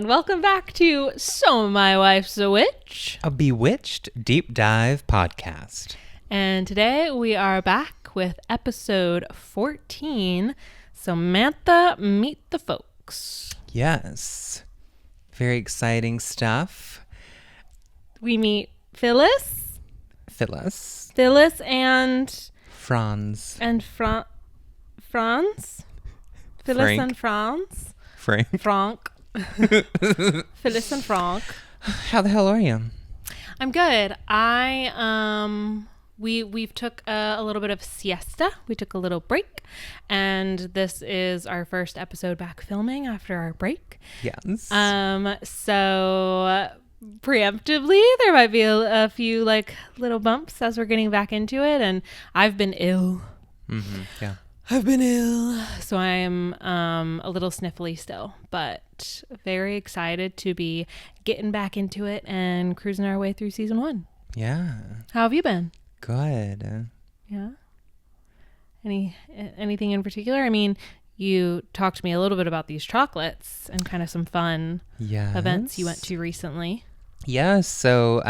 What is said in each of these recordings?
and welcome back to So My Wife's a Witch, a Bewitched deep dive podcast. And today we are back with episode 14, Samantha Meet the Folks. Yes. Very exciting stuff. We meet Phyllis and Franz. Franz? Phyllis and Franz? Frank. Phyllis and Frank. How the hell are you? I'm good. We've took a little bit of siesta. We took a little break, and this is our first episode back filming after our break. Yes. So preemptively, there might be a few like little bumps as we're getting back into it, and I've been ill. Mm-hmm. Yeah. I've been ill, so I'm a little sniffly still, but very excited to be getting back into it and cruising our way through season 1. Yeah. How have you been? Good. Yeah. Anything in particular? I mean, you talked to me a little bit about these chocolates and kind of some fun events you went to recently. Yes. So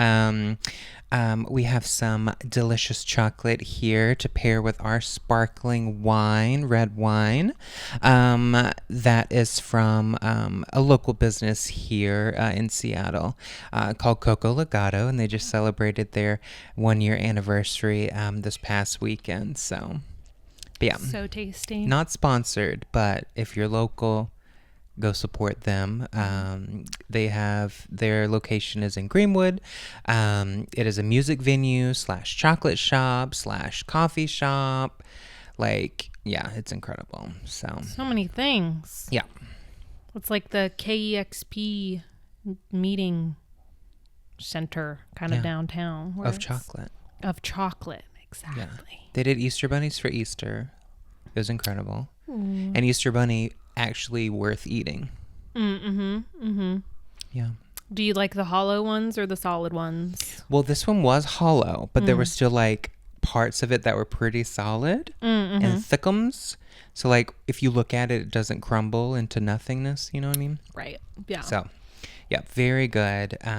we have some delicious chocolate here to pair with our sparkling wine, red wine. That is from a local business here in Seattle called Coco Legato, and they just celebrated their 1-year anniversary this past weekend. So, but yeah, so tasty. Not sponsored, but if you're local, go support them. Their location is in Greenwood. It is a music venue / chocolate shop / coffee shop. It's incredible. So many things. Yeah. It's like the KEXP meeting center kind of downtown. Of chocolate. Exactly. Yeah. They did Easter bunnies for Easter. It was incredible. And Easter bunny actually worth eating. Yeah. Do you like the hollow ones or the solid ones? Well, this one was hollow, but there were still like parts of it that were pretty solid and thickums. So like if you look at it, it doesn't crumble into nothingness. You know what I mean? Right. Yeah. So, yeah, very good. So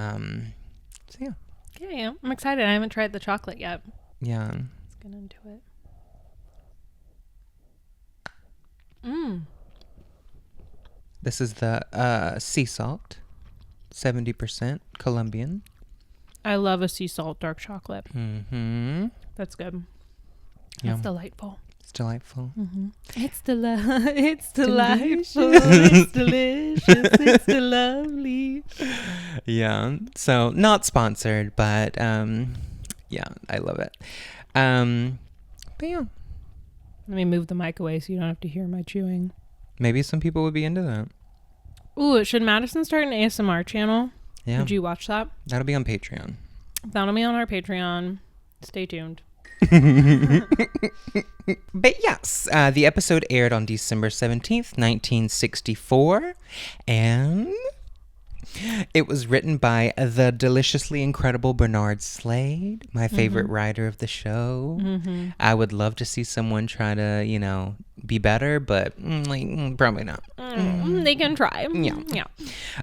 yeah. Yeah. I'm excited. I haven't tried the chocolate yet. Yeah. Let's get into it. This is the sea salt, 70% Colombian. I love a sea salt dark chocolate. Mm-hmm. That's good. Yum. That's delightful. It's delightful. Mm-hmm. It's delightful. It's delicious. It's lovely. Yeah. So not sponsored, but yeah, I love it. But yeah. Let me move the mic away so you don't have to hear my chewing. Maybe some people would be into that. Ooh, should Madison start an ASMR channel? Yeah. Would you watch that? That'll be on Patreon. That'll be on our Patreon. Stay tuned. But yes, the episode aired on December 17th, 1964. And it was written by the deliciously incredible Bernard Slade, my favorite writer of the show. Mm-hmm. I would love to see someone try to, be better, but probably not. They can try. Yeah.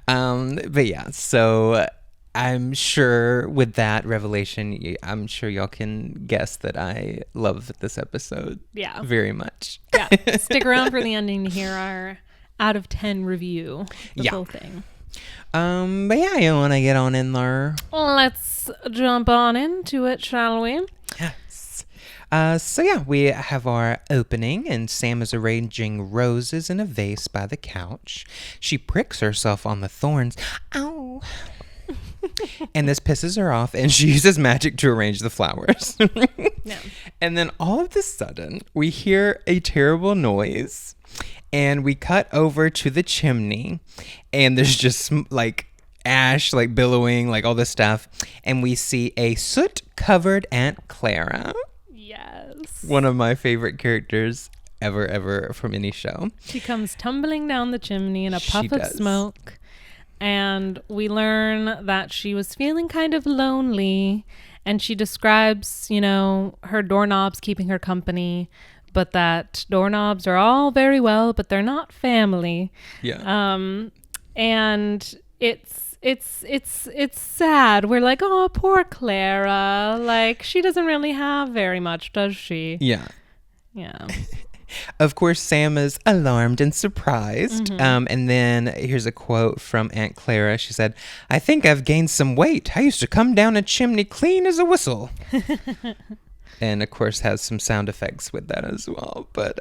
But yeah, so I'm sure with that revelation, I'm sure y'all can guess that I love this episode. Yeah. Very much. Yeah. Stick around for the ending to hear our out of 10 review. The whole thing. But yeah, you want to get on in there? Let's jump on into it, shall we? Yes. So yeah, we have our opening, and Sam is arranging roses in a vase by the couch. She pricks herself on the thorns. Ow. And this pisses her off, and she uses magic to arrange the flowers. Yeah. And then all of a sudden, we hear a terrible noise. And we cut over to the chimney, and there's just like ash, like billowing, like all this stuff. And we see a soot-covered Aunt Clara. Yes. One of my favorite characters ever from any show. She comes tumbling down the chimney in a puff of smoke. And we learn that she was feeling kind of lonely. And she describes, her doorknobs keeping her company. But that doorknobs are all very well, but they're not family. Yeah. And it's sad. We're like, oh, poor Clara. Like, she doesn't really have very much, does she? Yeah. Yeah. Of course, Sam is alarmed and surprised. And then here's a quote from Aunt Clara. She said, "I think I've gained some weight. I used to come down a chimney clean as a whistle." And of course has some sound effects with that as well. But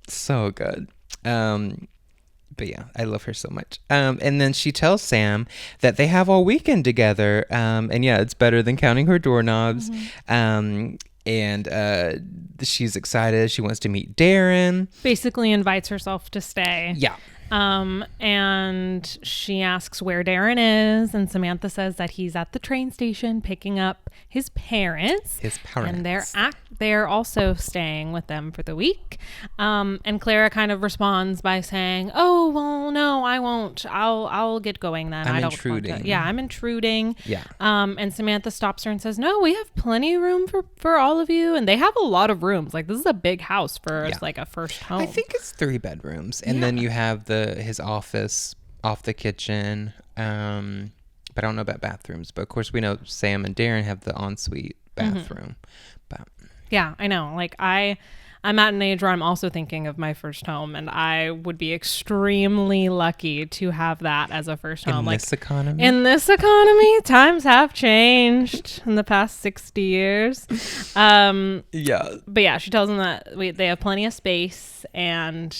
so good. But yeah, I love her so much. And then she tells Sam that they have all weekend together. And yeah, it's better than counting her doorknobs. And she's excited. She wants to meet Darrin. Basically invites herself to stay. Yeah. And she asks where Darrin is, and Samantha says that he's at the train station picking up his parents. And they're also staying with them for the week. And Clara kind of responds by saying, "Oh, well, no, I won't. I'll get going then. I'm I don't intruding. Want to." Yeah, I'm intruding. Yeah. And Samantha stops her and says, "No, we have plenty of room for all of you." And they have a lot of rooms. Like, this is a big house for like a first home. I think it's 3 bedrooms, and then you have his office off the kitchen. But I don't know about bathrooms. But of course, we know Sam and Darrin have the ensuite bathroom. But yeah, I know. Like, I'm at an age where I'm also thinking of my first home, and I would be extremely lucky to have that as a first home. In this economy? In this economy, times have changed in the past 60 years. Yeah. But yeah, she tells them that they have plenty of space. And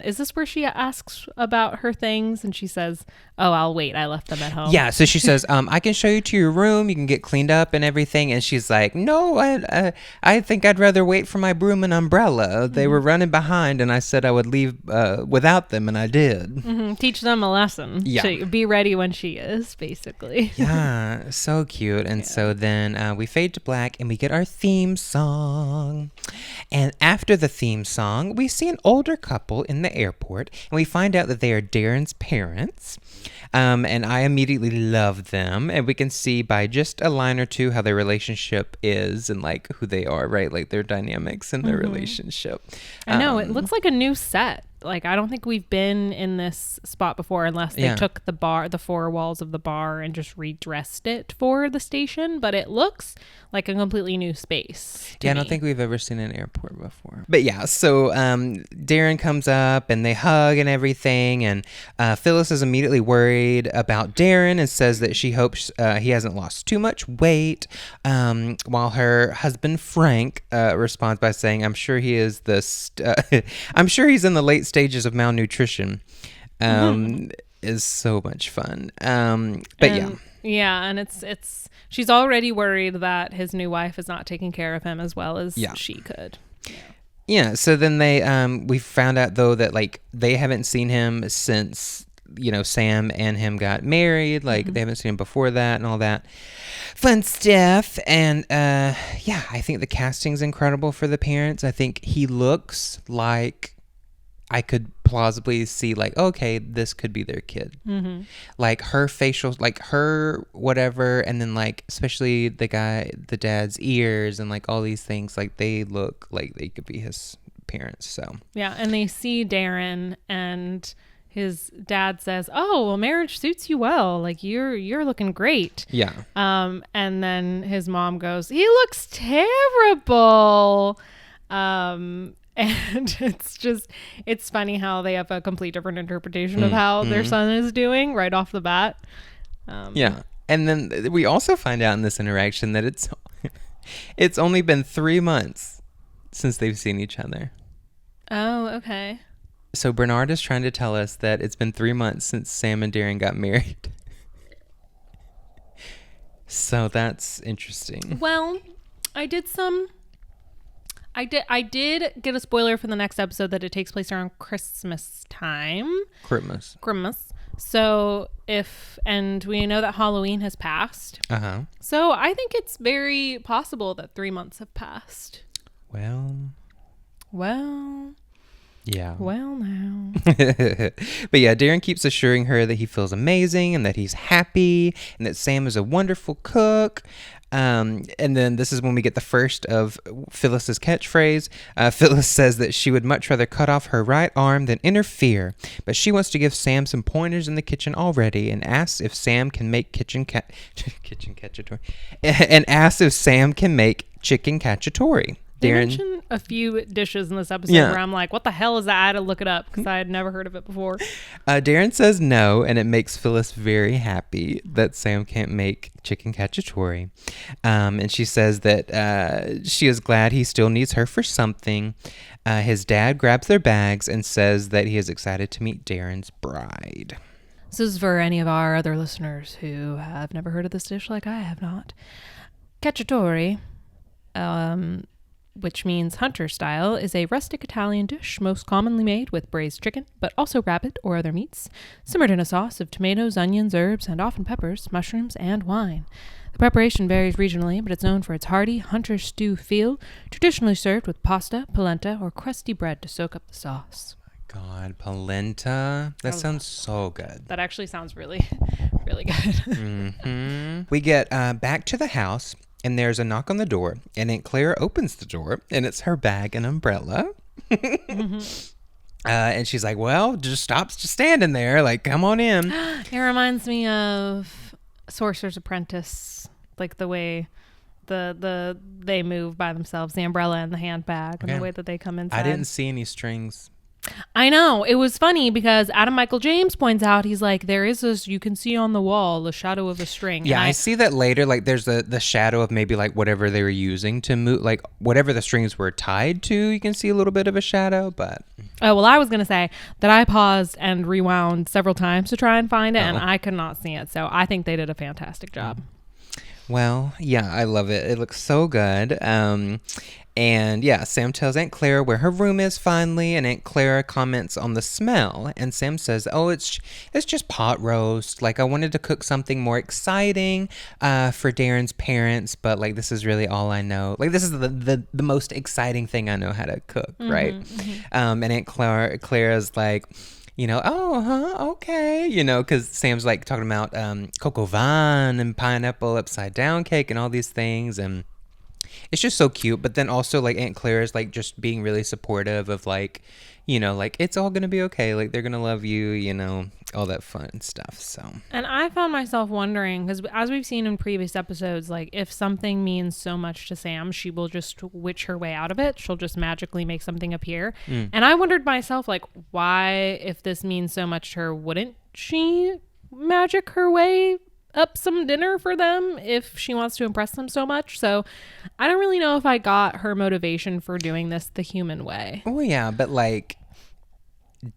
is this where she asks about her things? And she says, "Oh, I'll wait. I left them at home." Yeah. So she says, "I can show you to your room. You can get cleaned up and everything." And she's like, "No, I think I'd rather wait for my broom and umbrella. They were running behind, and I said I would leave without them, and I did." Teach them a lesson. Yeah. To be ready when she is, basically. Yeah, so cute. And so then we fade to black, and we get our theme song. And after the theme song, we see an older couple in the airport, and we find out that they are Darrin's parents. And I immediately love them. And we can see by just a line or two how their relationship is and like who they are, right? Like their dynamics and their relationship. I know. It looks like a new set. Like, I don't think we've been in this spot before unless they took the 4 walls of the bar and just redressed it for the station. But it looks like a completely new space. Yeah, I don't think we've ever seen an airport before. But yeah, so Darrin comes up and they hug and everything. And Phyllis is immediately worried about Darrin and says that she hopes he hasn't lost too much weight. While her husband, Frank, responds by saying, "I'm sure he is I'm sure he's in the late stages of malnutrition." Is so much fun. Yeah, and it's she's already worried that his new wife is not taking care of him as well as she could. Yeah, so then we found out though that like they haven't seen him since Sam and him got married. Like they haven't seen him before that and all that fun stuff. And I think the casting's incredible for the parents. I think he looks like I could plausibly see like, okay, this could be their kid. Like her facial, like her whatever, and then like especially the dad's ears and like all these things, like they look like they could be his parents. So yeah, and they see Darrin and his dad says, "Oh, well, marriage suits you well. Like you're looking great." Yeah. And then his mom goes, "He looks terrible." And it's funny how they have a complete different interpretation of how their son is doing right off the bat. Yeah. And then we also find out in this interaction that it's only been 3 months since they've seen each other. Oh, okay. So Bernard is trying to tell us that it's been 3 months since Sam and Darrin got married. So that's interesting. Well, I did get a spoiler for the next episode that it takes place around Christmas time. Christmas. So and we know that Halloween has passed. So I think it's very possible that 3 months have passed. Well. Yeah. Well, now. But yeah, Darrin keeps assuring her that he feels amazing and that he's happy and that Sam is a wonderful cook. And then this is when we get the first of Phyllis's catchphrase. Phyllis says that she would much rather cut off her right arm than interfere, but she wants to give Sam some pointers in the kitchen already, and asks if Sam can make kitchen cacciatore, and asks if Sam can make chicken cacciatore. They mentioned a few dishes in this episode where I'm like, what the hell is that? I had to look it up because I had never heard of it before. Darrin says no, and it makes Phyllis very happy that Sam can't make chicken cacciatore. And she says that she is glad he still needs her for something. His dad grabs their bags and says that he is excited to meet Darrin's bride. This is for any of our other listeners who have never heard of this dish like I have not. Cacciatore, which means hunter style, is a rustic Italian dish most commonly made with braised chicken, but also rabbit or other meats, simmered in a sauce of tomatoes, onions, herbs, and often peppers, mushrooms, and wine. The preparation varies regionally, but it's known for its hearty hunter stew feel, traditionally served with pasta, polenta, or crusty bread to soak up the sauce. God, polenta. That sounds so good. That actually sounds really, really good. Mm-hmm. We get back to the house, and there's a knock on the door, and Aunt Clara opens the door, and it's her bag and umbrella. Mm-hmm. And she's like, well, just stop standing there. Like, come on in. It reminds me of Sorcerer's Apprentice, like the way they move by themselves, the umbrella and the handbag, and the way that they come inside. I didn't see any strings. I know. It was funny because Adam Michael James points out, he's like, there is this, you can see on the wall, the shadow of a string. Yeah, I see that later. Like, there's the shadow of maybe like whatever they were using to move, like whatever the strings were tied to. You can see a little bit of a shadow, but. Oh, well, I was going to say that I paused and rewound several times to try and find it, and I could not see it. So I think they did a fantastic job. Well, yeah, I love it. It looks so good. And yeah, Sam tells Aunt Clara where her room is finally, and Aunt Clara comments on the smell, and Sam says, oh, it's just pot roast. Like, I wanted to cook something more exciting for Darrin's parents, but like, this is really all I know. Like, this is the most exciting thing I know how to cook, right? Mm-hmm. And Aunt Clara's like, you know, okay, you know, because Sam's like talking about coq au vin and pineapple upside down cake and all these things, and it's just so cute. But then also like Aunt Clara's like just being really supportive of like, you know, like it's all gonna be okay, like they're gonna love you, you know, all that fun stuff. So, and I found myself wondering, because as we've seen in previous episodes, like if something means so much to Sam, she will just witch her way out of it. She'll just magically make something appear. And I wondered myself, like, why, if this means so much to her, wouldn't she magic her way up some dinner for them if she wants to impress them so much? So I don't really know if I got her motivation for doing this the human way. Oh yeah, but like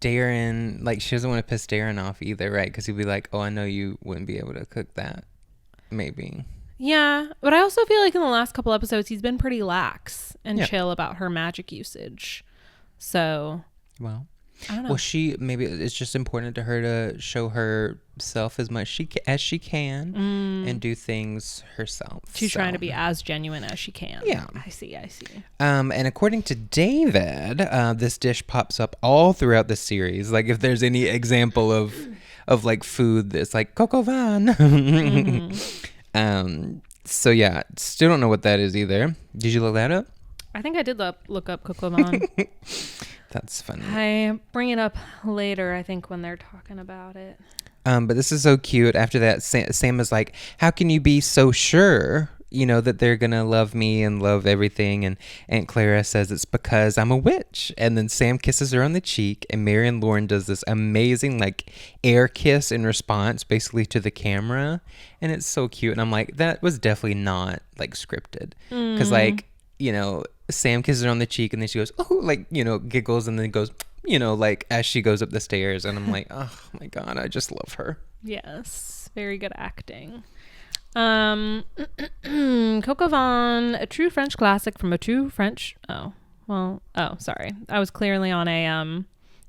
Darrin, like she doesn't want to piss Darrin off either, right? Because he'd be like, oh, I know you wouldn't be able to cook that, maybe. Yeah, but I also feel like in the last couple episodes he's been pretty lax and chill about her magic usage. So, well, I don't know. Well, maybe it's just important to her to show herself as much as she can and do things herself. She's trying to be as genuine as she can. Yeah. I see. And according to David, this dish pops up all throughout the series. Like if there's any example of like food that's like coq au vin. So yeah, still don't know what that is either. Did you look that up? I think I did look up coq au vin. That's funny. I bring it up later, I think, when they're talking about it. But this is so cute. After that, Sam is like, how can you be so sure, you know, that they're going to love me and love everything? And Aunt Clara says it's because I'm a witch. And then Sam kisses her on the cheek, and Mary and Lauren does this amazing, like, air kiss in response, basically, to the camera. And it's so cute. And I'm like, that was definitely not, like, scripted. Because, like, you know, Sam kisses her on the cheek, and then she goes, oh, like, you know, giggles, and then goes, you know, like, as she goes up the stairs. And I'm like, oh, my God, I just love her. Yes, very good acting. Coq au vin, a true French classic from a true French... sorry. I was clearly on a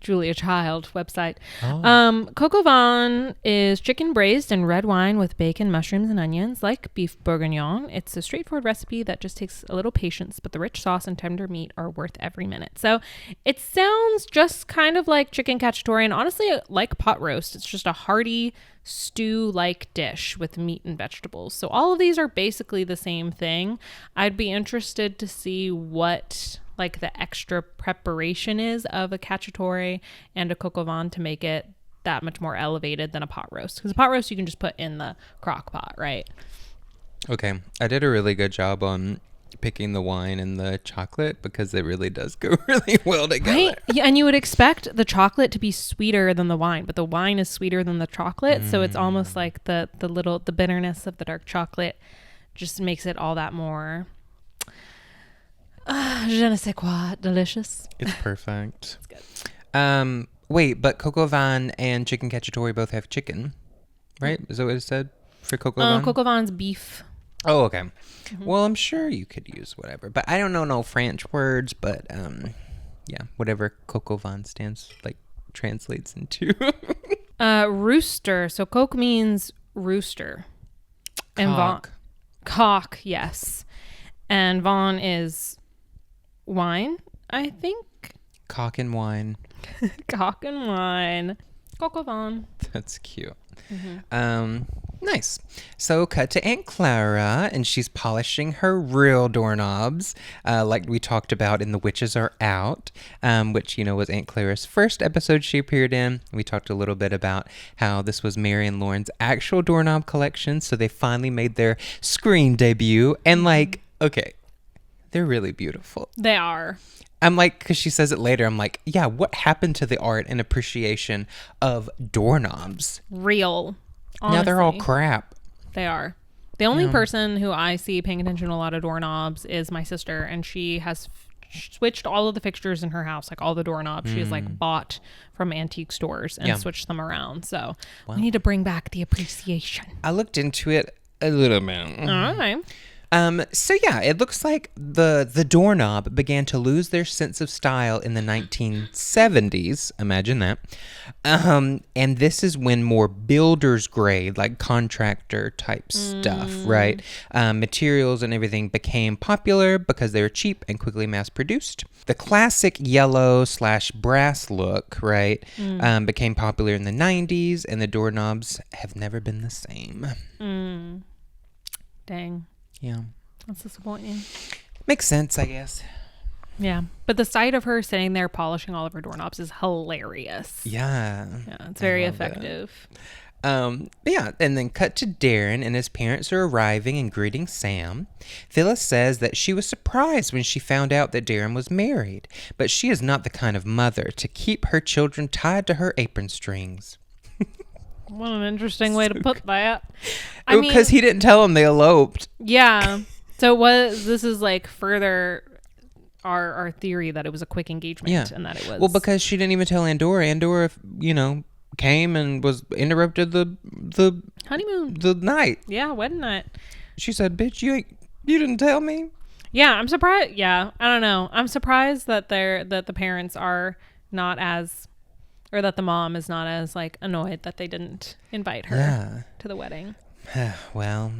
Julia Child website. Oh. Coq au vin is chicken braised in red wine with bacon, mushrooms, and onions, like beef bourguignon. It's a straightforward recipe that just takes a little patience, but the rich sauce and tender meat are worth every minute. So it sounds just kind of like chicken cacciatore, and honestly, like pot roast. It's just a hearty stew-like dish with meat and vegetables. So all of these are basically the same thing. I'd be interested to see what like the extra preparation is of a cacciatore and a coq au vin to make it that much more elevated than a pot roast. Because a pot roast you can just put in the crock pot, right? Okay. I did a really good job on picking the wine and the chocolate because it really does go really well together. Right? Yeah, and you would expect the chocolate to be sweeter than the wine, but the wine is sweeter than the chocolate. So it's almost like the bitterness of the dark chocolate just makes it all that more je ne sais quoi, delicious. It's perfect. It's good. Wait, but coq au vin and chicken cacciatore both have chicken, right? Is that what it said for coq au vin? Coq au vin's beef. Oh, okay. Well, I'm sure you could use whatever, but I don't know no French words, but yeah, whatever coq au vin translates into. Rooster. So coq means rooster. And Cock. Cock, yes. And vin is wine, I think. Cock and wine. Cock and wine. Coq au vin. That's cute. Nice. So cut to Aunt Clara, and she's polishing her real doorknobs, like we talked about in The Witches Are Out, which, was Aunt Clara's first episode she appeared in. We talked a little bit about how this was Mary and Lauren's actual doorknob collection, so they finally made their screen debut, and okay, they're really beautiful. They are. I'm like, because she says it later, I'm like, yeah, what happened to the art and appreciation of doorknobs? Real. Honestly. Now they're all crap. They are. The only person who I see paying attention to a lot of doorknobs is my sister, and she has switched all of the fixtures in her house, like all the doorknobs. She has bought from antique stores and switched them around. So we need to bring back the appreciation. I looked into it a little bit. All right. So yeah, it looks like the doorknob began to lose their sense of style in the 1970s. Imagine that. And this is when more builder's grade, like contractor type stuff, right? Materials and everything became popular because they were cheap and quickly mass produced. The classic yellow/brass look, right, became popular in the 90s, and the doorknobs have never been the same. Dang. Yeah. That's disappointing. Makes sense, I guess. Yeah. But the sight of her sitting there polishing all of her doorknobs is hilarious. Yeah. Yeah, it's very effective. Yeah, and then cut to Darrin, and his parents are arriving and greeting Sam. Phyllis says that she was surprised when she found out that Darrin was married, but she is not the kind of mother to keep her children tied to her apron strings. What an interesting way to put that. Because he didn't tell them they eloped. Yeah. So this is like further our theory that it was a quick engagement and that it was. Well, because she didn't even tell Andorra. Andorra, came and was interrupted the honeymoon, the night. Yeah, wedding night. She said, "Bitch, you didn't tell me." Yeah, I'm surprised. Yeah, I don't know. I'm surprised that the parents are not as, or that the mom is not as annoyed that they didn't invite her to the wedding. Well,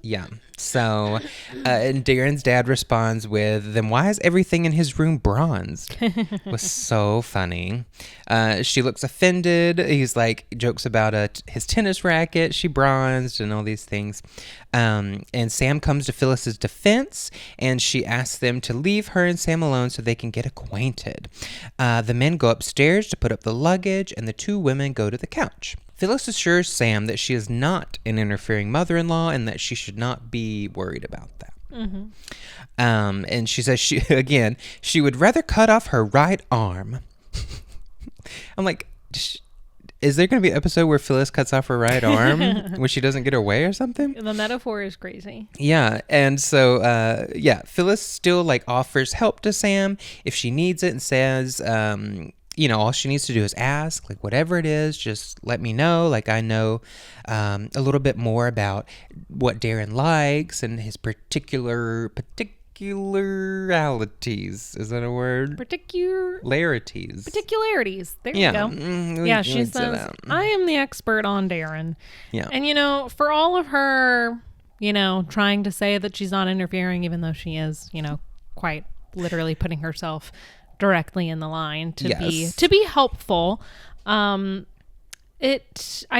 yeah. So, and Darren's dad responds with, "Then why is everything in his room bronzed?" Was so funny. She looks offended. He's jokes about his tennis racket. She bronzed and all these things. And Sam comes to Phyllis's defense, and she asks them to leave her and Sam alone so they can get acquainted. The men go upstairs to put up the luggage, and the two women go to the couch. Phyllis assures Sam that she is not an interfering mother-in-law and that she should not be worried about that. Mm-hmm. And she says she would rather cut off her right arm. I'm like, is there going to be an episode where Phyllis cuts off her right arm when she doesn't get her way or something? The metaphor is crazy. Yeah. And so, Phyllis still offers help to Sam if she needs it and says, all she needs to do is ask, whatever it is, just let me know. I know a little bit more about what Darrin likes and his particular particularities. Is that a word? Particularities. There we go. She says, I am the expert on Darrin. Yeah. And, for all of her, trying to say that she's not interfering, even though she is, quite literally putting herself directly in the line to be helpful. I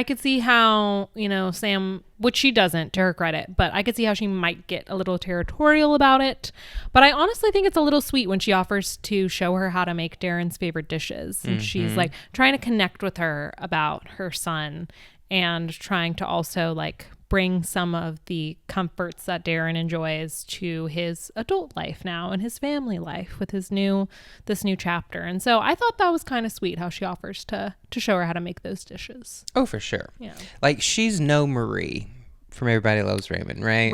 could see how, Sam, which she doesn't, to her credit, but I could see how she might get a little territorial about it. But I honestly think it's a little sweet when she offers to show her how to make Darrin's favorite dishes. And she's like trying to connect with her about her son and trying to also like bring some of the comforts that Darrin enjoys to his adult life now and his family life with this new chapter. And so I thought that was kind of sweet how she offers to show her how to make those dishes. Oh, for sure. Yeah. Like she's no Marie from Everybody Loves Raymond, right?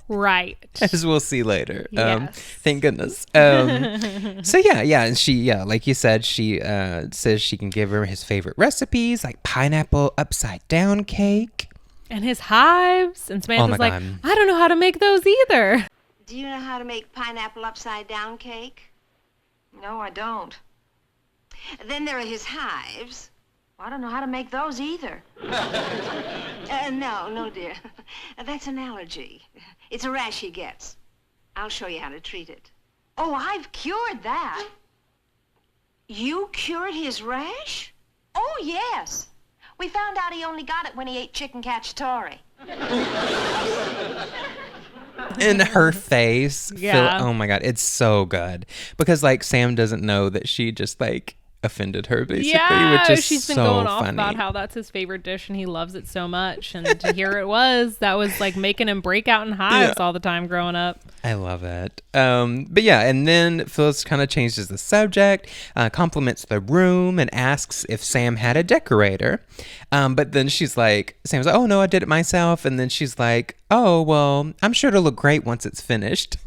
Right. As we'll see later. Yes. Thank goodness. So yeah. And she, like you said, she says she can give her his favorite recipes, like pineapple upside down cake. And his hives. And Samantha's like, God. I don't know how to make those either. Do you know how to make pineapple upside down cake? No, I don't. Then there are his hives. Well, I don't know how to make those either. No, dear. That's an allergy. It's a rash he gets. I'll show you how to treat it. Oh, I've cured that. You cured his rash? Oh, yes. We found out he only got it when he ate chicken cacciatore. In her face. Yeah. Oh my God. It's so good. Because like Sam doesn't know that she just like offended her basically, which is she's been so going off funny. about how that's his favorite dish and he loves it so much. And to hear it that was like making him break out in hives all the time growing up. I love it. But yeah, and then Phyllis kind of changes the subject, compliments the room and asks if Sam had a decorator. But then Sam's like, oh no, I did it myself. And then she's like, oh, well, I'm sure it'll look great once it's finished.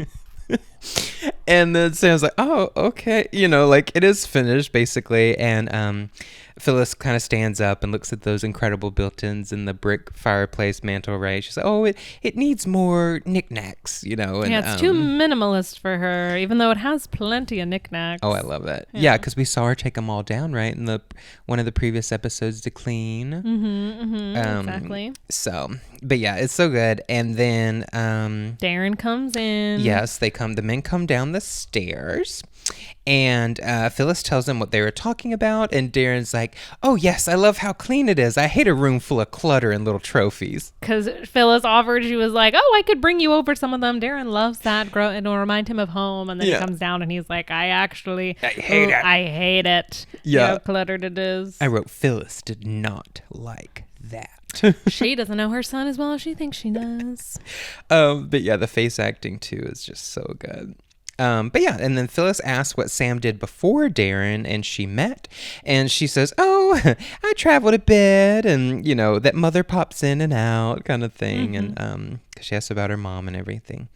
And then Sam's like, oh, okay. Like it is finished basically. And Phyllis kind of stands up and looks at those incredible built-ins in the brick fireplace mantle, right? She's like, oh, it needs more knickknacks, And, it's too minimalist for her, even though it has plenty of knickknacks. Oh, I love it. Yeah, because we saw her take them all down, right? In one of the previous episodes to clean. Exactly. So, but yeah, it's so good. And then Darrin comes in. Yes, the men come down the stairs. And Phyllis tells them what they were talking about. And Darren's like, oh, yes, I love how clean it is. I hate a room full of clutter and little trophies. Because Phyllis offered, she was like, oh, I could bring you over some of them. Darrin loves that. It'll remind him of home. And then he comes down and he's like, I hate it. Yeah. How cluttered it is. I wrote, Phyllis did not like that. She doesn't know her son as well as she thinks she does. But yeah, the face acting too is just so good. But yeah, and then Phyllis asks what Sam did before Darrin and she met, and she says, oh, I traveled a bit, and that mother pops in and out kind of thing. And cause she asks about her mom and everything.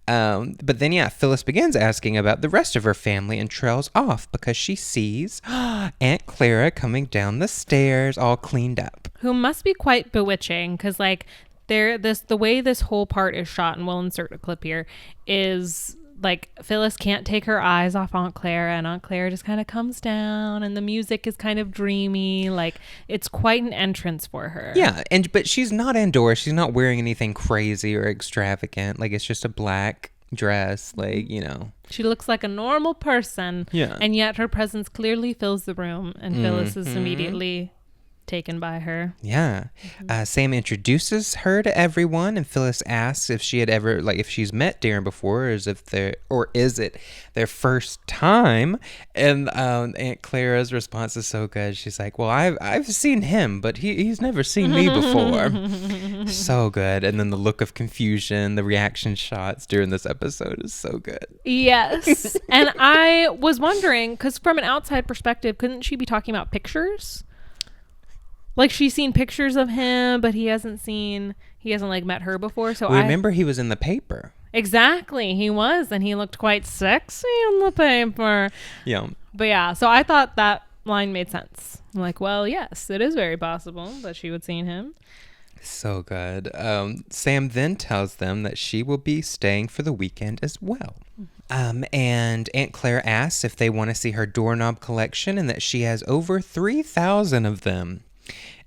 But then Phyllis begins asking about the rest of her family and trails off because she sees Aunt Clara coming down the stairs all cleaned up, who must be quite bewitching, because like the way this whole part is shot, and we'll insert a clip here, is like Phyllis can't take her eyes off Aunt Clara, and Aunt Clara just kind of comes down, and the music is kind of dreamy. Like it's quite an entrance for her. Yeah, but she's not indoors. She's not wearing anything crazy or extravagant. Like it's just a black dress. Like she looks like a normal person. Yeah, and yet her presence clearly fills the room, and Phyllis is immediately taken by her. Yeah. Sam introduces her to everyone, and Phyllis asks if she had ever, like, if she's met Darrin before, or is it their first time? And Aunt Clara's response is so good. She's like, well, I've seen him, but he's never seen me before. So good. And then the look of confusion, the reaction shots during this episode is so good. Yes. And I was wondering, because from an outside perspective, couldn't she be talking about pictures? Like she's seen pictures of him, but he hasn't like met her before. So remember he was in the paper. Exactly. He was, and he looked quite sexy in the paper. Yeah. But yeah, so I thought that line made sense. I'm like, well, yes, it is very possible that she would seen him. So good. Sam then tells them that she will be staying for the weekend as well. And Aunt Clara asks if they want to see her doorknob collection and that she has over 3,000 of them.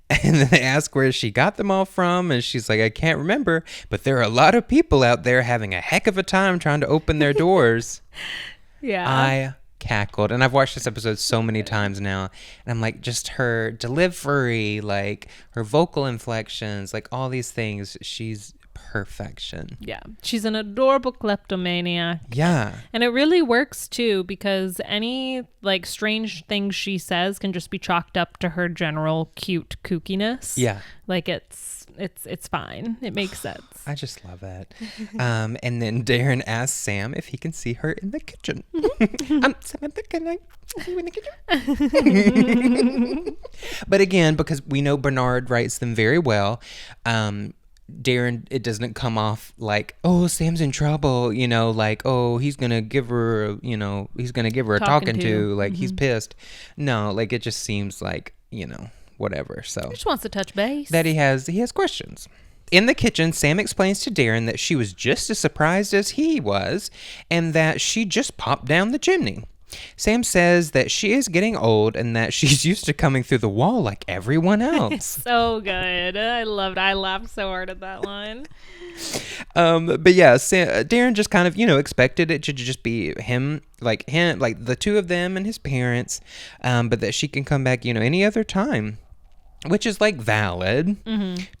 And then they ask where she got them all from. And she's like, I can't remember, but there are a lot of people out there having a heck of a time trying to open their doors. Yeah. I cackled. And I've watched this episode so many times now. And I'm like, just her delivery, like her vocal inflections, like all these things. She's perfection. Yeah. She's an adorable kleptomaniac. Yeah. And it really works too, because any like strange things she says can just be chalked up to her general cute kookiness. Yeah. Like it's fine. It makes sense. I just love it. And then Darrin asks Sam if he can see her in the kitchen. Samantha, can I see you in the kitchen? But again, because we know Bernard writes them very well, Darrin, it doesn't come off like, oh, Sam's in trouble, you know, like, oh, he's gonna give her, you know, he's gonna give her a talking to, like, he's pissed. No, like, it just seems like, you know, whatever. So He just wants to touch base. that he has questions. In the kitchen, Sam explains to Darrin that she was just as surprised as he was and that she just popped down the chimney. Sam says that she is getting old and that she's used to coming through the wall like everyone else. So good. I loved it. I laughed so hard at that line. But yeah, Darrin just kind of, you know, expected it to just be him, like the two of them and his parents, but that she can come back, you know, any other time. Which is like valid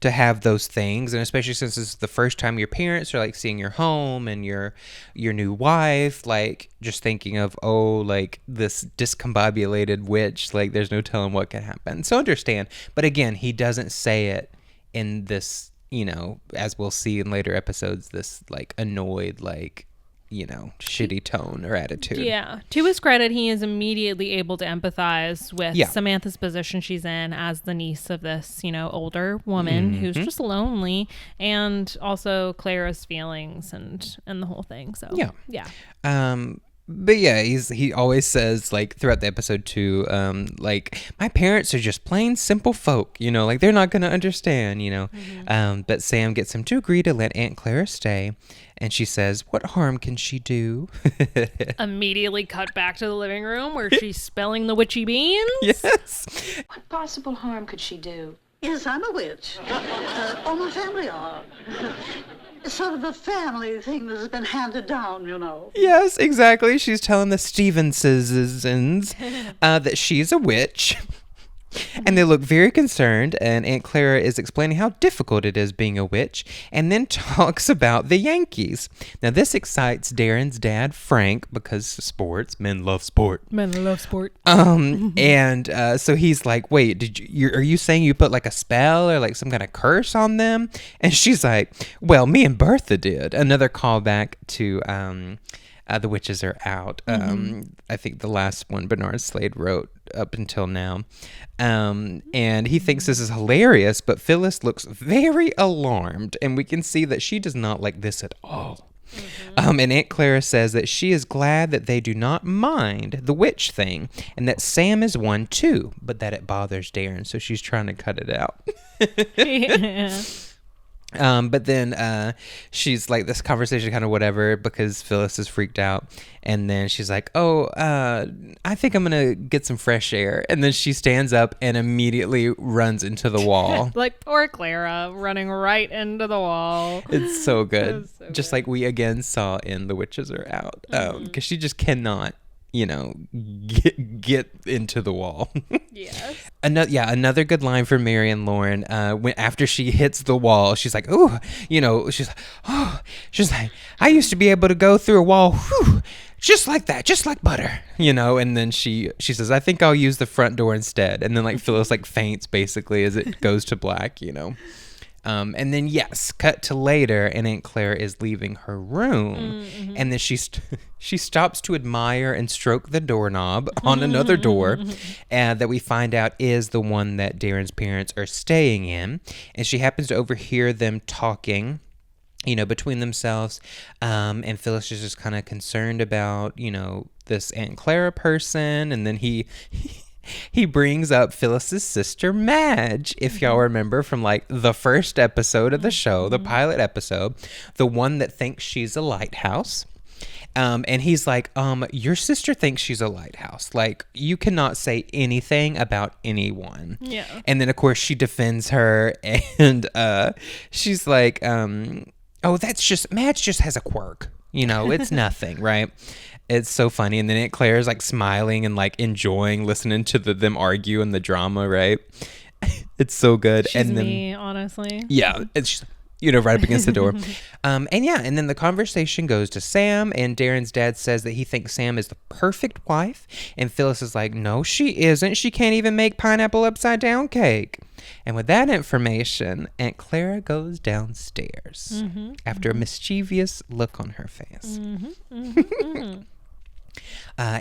to have those things, and especially since it's the first time your parents are like seeing your home and your new wife, like just thinking of, oh, like this discombobulated witch, like there's no telling what could happen. So understand, but again, he doesn't say it in this, you know, as we'll see in later episodes, this like annoyed, like, you know, shitty tone or attitude. Yeah. To his credit, he is immediately able to empathize with Samantha's position she's in as the niece of this, you know, older woman who's just lonely, and also Clara's feelings and the whole thing. So yeah. But yeah, he always says, like, throughout the episode too, like, my parents are just plain simple folk, you know, like they're not gonna understand, you know. But Sam gets him to agree to let Aunt Clara stay, and she says, what harm can she do? Immediately cut back to the living room where she's spilling the witchy beans. Yes. What possible harm could she do? Yes, I'm a witch. All my family are. It's sort of a family thing that has been handed down, you know. Yes, exactly. She's telling the Stevensons that she's a witch. And they look very concerned, and Aunt Clara is explaining how difficult it is being a witch, and then talks about the Yankees. Now, this excites Darrin's dad, Frank, because sports. Men love sport. Men love sport. And so he's like, wait, are you saying you put like a spell or like some kind of curse on them? And she's like, well, me and Bertha did. Another callback to The Witches Are Out. I think the last one Bernard Slade wrote up until now. And he thinks this is hilarious, but Phyllis looks very alarmed, and we can see that she does not like this at all. And Aunt Clara says that she is glad that they do not mind the witch thing, and that Sam is one too, but that it bothers Darrin, so she's trying to cut it out. Yeah. But then she's like, this conversation kind of whatever, because Phyllis is freaked out. And then she's like, oh, I think I'm going to get some fresh air. And then she stands up and immediately runs into the wall. Like poor Clara running right into the wall. It's so good. So just good. like we again saw in The Witches Are Out. Because she just cannot, you know, get into the wall. Yes. Another good line from Mary and Lauren. When after she hits the wall, she's like, "Oh, you know," she's like, "I used to be able to go through a wall, whew, just like that, just like butter," you know. And then she says, "I think I'll use the front door instead." And then like Phyllis like faints basically as it goes to black, you know. And then yes, cut to later, and Aunt Clara is leaving her room, and then she stops to admire and stroke the doorknob on another door, that we find out is the one that Darrin's parents are staying in, and she happens to overhear them talking, you know, between themselves, and Phyllis is just kind of concerned about, you know, this Aunt Clara person, and then he he brings up Phyllis's sister Madge, if y'all remember from like the first episode of the show, the pilot episode, the one that thinks she's a lighthouse. And he's like, your sister thinks she's a lighthouse. Like, you cannot say anything about anyone. Yeah. And then, of course, she defends her. And she's like, oh, that's just, Madge just has a quirk. You know, it's nothing, right? It's so funny. And then Aunt Claire's like smiling and like enjoying listening to them argue and the drama, right? It's so good. She's and then, me, honestly. Yeah. It's just, right up against the door. And then the conversation goes to Sam, and Darrin's dad says that he thinks Sam is the perfect wife. And Phyllis is like, no, she isn't. She can't even make pineapple upside down cake. And with that information, Aunt Clara goes downstairs after a mischievous look on her face.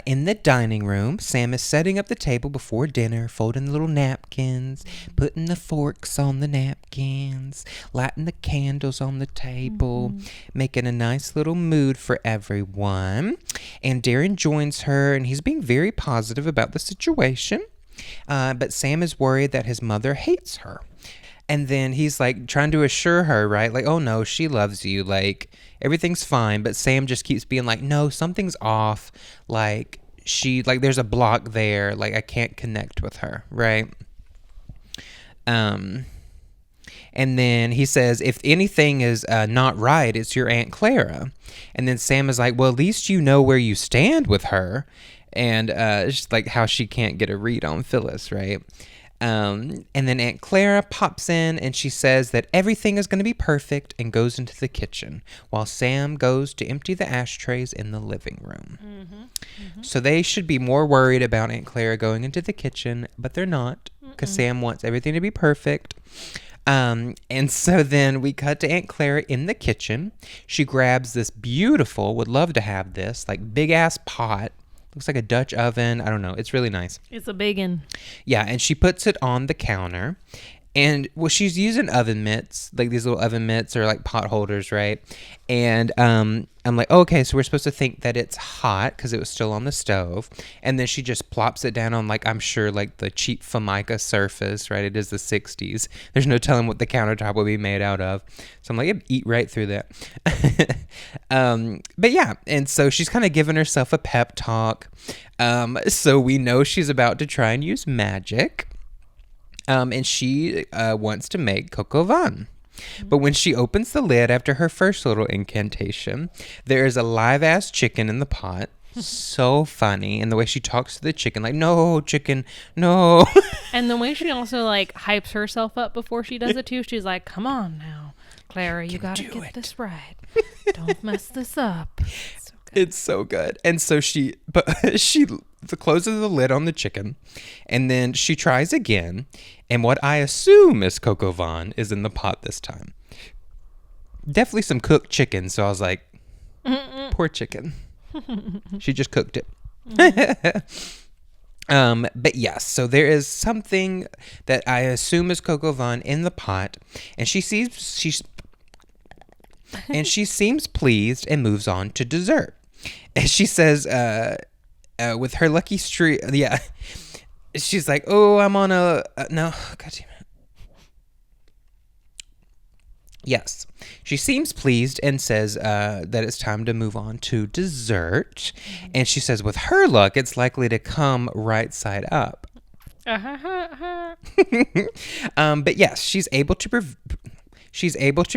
In the dining room, Sam is setting up the table before dinner, folding the little napkins, putting the forks on the napkins, lighting the candles on the table, making a nice little mood for everyone. And Darrin joins her, and he's being very positive about the situation. But Sam is worried that his mother hates her. And then he's like trying to assure her, right? Like, oh no, she loves you. Like, everything's fine. But Sam just keeps being like, no, something's off. Like, there's a block there. Like, I can't connect with her, right? And then he says, if anything is not right, it's your Aunt Clara. And then Sam is like, well, at least you know where you stand with her. And it's just like how she can't get a read on Phyllis, right? And then Aunt Clara pops in and she says that everything is going to be perfect and goes into the kitchen while Sam goes to empty the ashtrays in the living room. So they should be more worried about Aunt Clara going into the kitchen, but they're not because Sam wants everything to be perfect. And so then we cut to Aunt Clara in the kitchen. She grabs this beautiful, would love to have this, like big ass pot. Looks like a Dutch oven. I don't know. It's really nice. It's a big one. Yeah, and she puts it on the counter. And, well, she's using oven mitts, like these little oven mitts or like pot holders, right? And I'm like, oh, okay, so we're supposed to think that it's hot because it was still on the stove. And then she just plops it down on, like, I'm sure, like the cheap Formica surface, right? It is the 60s. There's no telling what the countertop will be made out of. So I'm like, yeah, eat right through that. But yeah, and so she's kind of giving herself a pep talk. So we know she's about to try and use magic. And she wants to make coq au vin. But when she opens the lid after her first little incantation, there is a live-ass chicken in the pot. So funny. And the way she talks to the chicken, like, no, chicken, no. And the way she also, like, hypes herself up before she does it, too. She's like, come on now, Clara, you got to get this right. Don't mess this up. It's so good. And so she closes the lid on the chicken, and then she tries again, and what I assume is coq au vin is in the pot this time. Definitely some cooked chicken, so I was like, poor chicken. She just cooked it. But yes, so there is something that I assume is coq au vin in the pot, and she seems pleased and moves on to dessert. And she says, with her lucky streak, yeah, she's like, oh, I'm on no, God damn it. Yes, she seems pleased and says that it's time to move on to dessert. And she says, with her luck, it's likely to come right side up. But yes, she's able to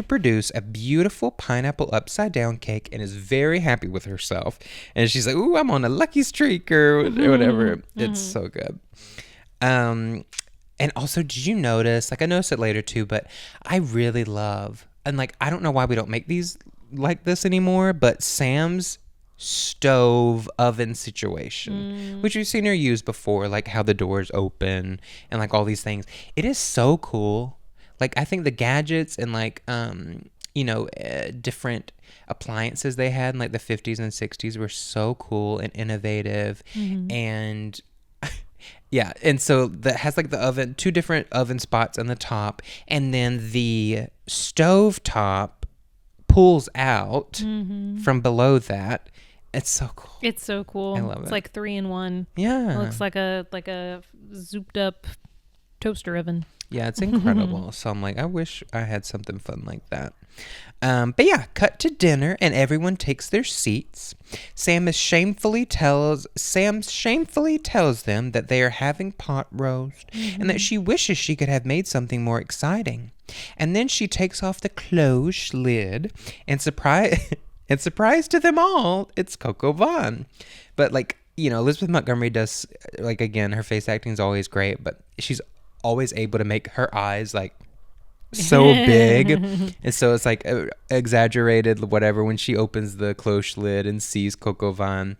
produce a beautiful pineapple upside down cake and is very happy with herself. And she's like, ooh, I'm on a lucky streak or whatever. It's so good. And also, did you notice, like I noticed it later too, but I really love, and like, I don't know why we don't make these like this anymore, but Sam's stove oven situation, which we've seen her use before, like how the doors open and like all these things. It is so cool. Like, I think the gadgets and like, different appliances they had in like the 50s and 60s were so cool and innovative. And yeah, and so that has like the oven, 2 different oven spots on the top, and then the stove top pulls out from below that, It's so cool. It's so cool. I love it. It's like 3-in-1. Yeah. It looks like a zooped up toaster oven. Yeah, it's incredible. So I'm like, I wish I had something fun like that. But yeah, cut to dinner and everyone takes their seats. Sam shamefully tells them that they are having pot roast and that she wishes she could have made something more exciting. And then she takes off the closed lid and surprise to them all, it's Coco Vaughn. But like, you know, Elizabeth Montgomery does, like, again, her face acting is always great, but she's always able to make her eyes like so big, and so it's like exaggerated whatever when she opens the closed lid and sees Coco Vaughn,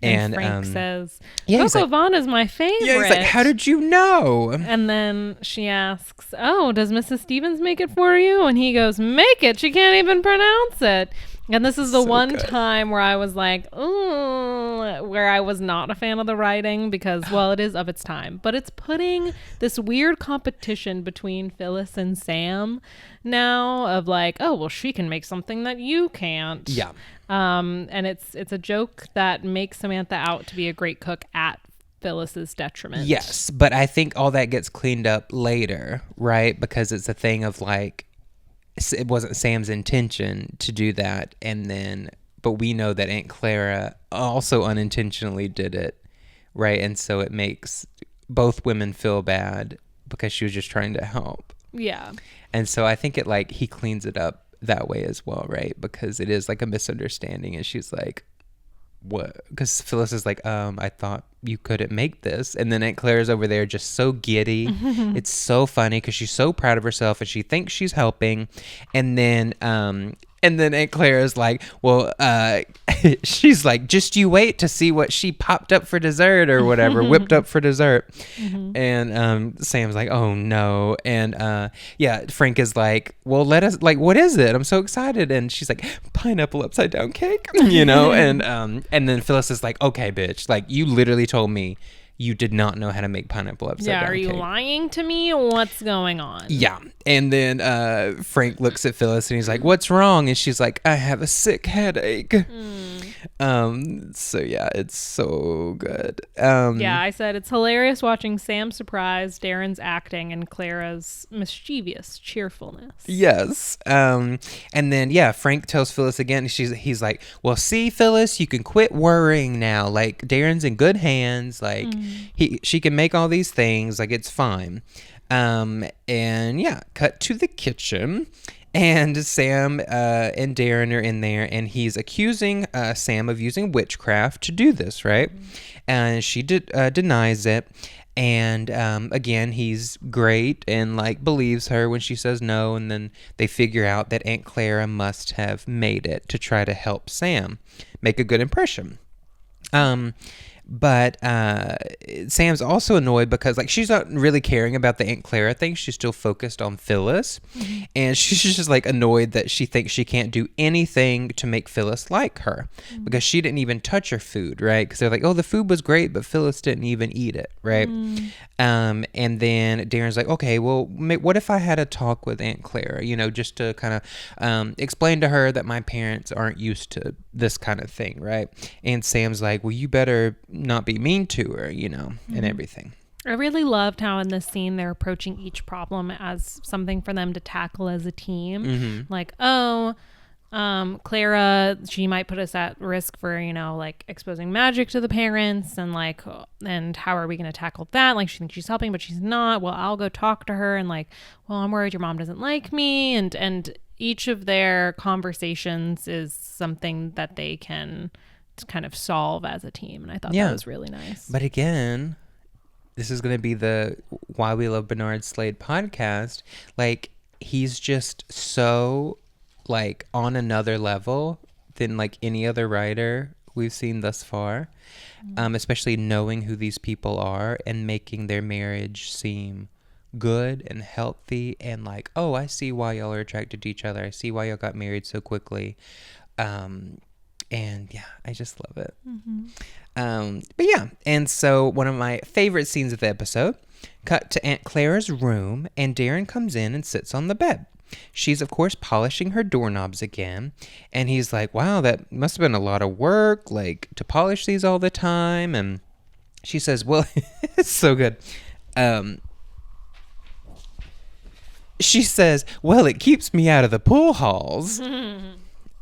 and Frank says, yeah, Coco like, Vaughn is my favorite. Yeah, he's like, how did you know? And then she asks, oh, does Mrs. Stevens make it for you? And he goes, make it, she can't even pronounce it. And this is the one time where I was like, ooh, where I was not a fan of the writing because, well, it is of its time. But it's putting this weird competition between Phyllis and Sam now of like, oh, well, she can make something that you can't. Yeah. And it's a joke that makes Samantha out to be a great cook at Phyllis's detriment. Yes, but I think all that gets cleaned up later, right? Because it's a thing of like, it wasn't Sam's intention to do that, but we know that Aunt Clara also unintentionally did it, right? And so it makes both women feel bad because she was just trying to help. Yeah. And so I think he cleans it up that way as well, right? Because it is like a misunderstanding, and she's like, what? Because Phyllis is like, I thought you couldn't make this. And then Aunt Clara's over there just so giddy. It's so funny because she's so proud of herself and she thinks she's helping. And then Aunt Clara's like, well, she's like, just you wait to see what she popped up for dessert or whatever, whipped up for dessert. And Sam's like, oh no. And yeah, Frank is like, well, let us, like, what is it? I'm so excited. And she's like, pineapple upside down cake, you know? And then Phyllis is like, okay, bitch, like, you literally told me you did not know how to make pineapple upside down cake. Yeah, are you lying to me? What's going on? Yeah. And then Frank looks at Phyllis and he's like, what's wrong? And she's like, I have a sick headache. So yeah, it's so good. Yeah, I said it's hilarious watching Sam surprised, Darrin's acting, and Clara's mischievous cheerfulness. Yes. And then yeah, Frank tells Phyllis again, he's like, well, see, Phyllis, you can quit worrying now. Like, Darrin's in good hands. Like, she can make all these things. Like, it's fine. And yeah, cut to the kitchen. And Sam and Darrin are in there, and he's accusing Sam of using witchcraft to do this, right? And she denies it. And again, he's great and like believes her when she says no. And then they figure out that Aunt Clara must have made it to try to help Sam make a good impression. But Sam's also annoyed because, like, she's not really caring about the Aunt Clara thing. She's still focused on Phyllis. And she's just, like, annoyed that she thinks she can't do anything to make Phyllis like her because she didn't even touch her food, right? Because they're like, oh, the food was great, but Phyllis didn't even eat it, right? And then Darrin's like, okay, well, what if I had a talk with Aunt Clara, you know, just to kind of explain to her that my parents aren't used to this kind of thing, right? And Sam's like, well, you better not be mean to her, you know, and everything. I really loved how in this scene they're approaching each problem as something for them to tackle as a team. Like, oh, Clara, she might put us at risk for, you know, like exposing magic to the parents, and like, and how are we going to tackle that? Like, she thinks she's helping, but she's not. Well, I'll go talk to her, and like, well, I'm worried your mom doesn't like me, and each of their conversations is something that they can kind of solve as a team, and I thought that was really nice. But again, this is going to be the Why We Love Bernard Slade podcast. Like, he's just so like on another level than like any other writer we've seen thus far, especially knowing who these people are and making their marriage seem good and healthy and like, oh, I see why y'all are attracted to each other. I see why y'all got married so quickly. And yeah, I just love it. But yeah, and so one of my favorite scenes of the episode, cut to Aunt Clara's room, and Darrin comes in and sits on the bed. She's, of course, polishing her doorknobs again. And he's like, wow, that must have been a lot of work, like, to polish these all the time. And she says, well, it's so good. She says, well, it keeps me out of the pool halls.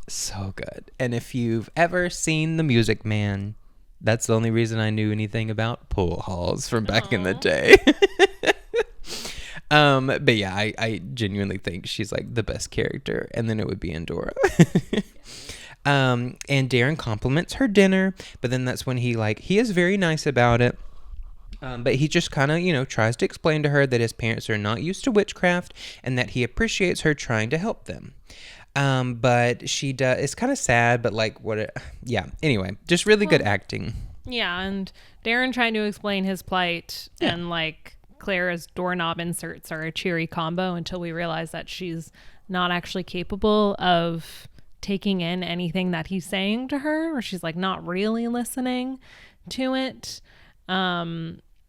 So good. And if you've ever seen The Music Man, that's the only reason I knew anything about pool halls from back in the day. But yeah, I genuinely think she's like the best character, and then it would be Endora. And Darrin compliments her dinner, but then that's when he is very nice about it. But he just kind of, tries to explain to her that his parents are not used to witchcraft and that he appreciates her trying to help them. But she does, it's kind of sad, but anyway, just really good acting. Yeah, and Darrin trying to explain his plight, and Clara's doorknob inserts are a cheery combo until we realize that she's not actually capable of taking in anything that he's saying to her, or she's like not really listening to it.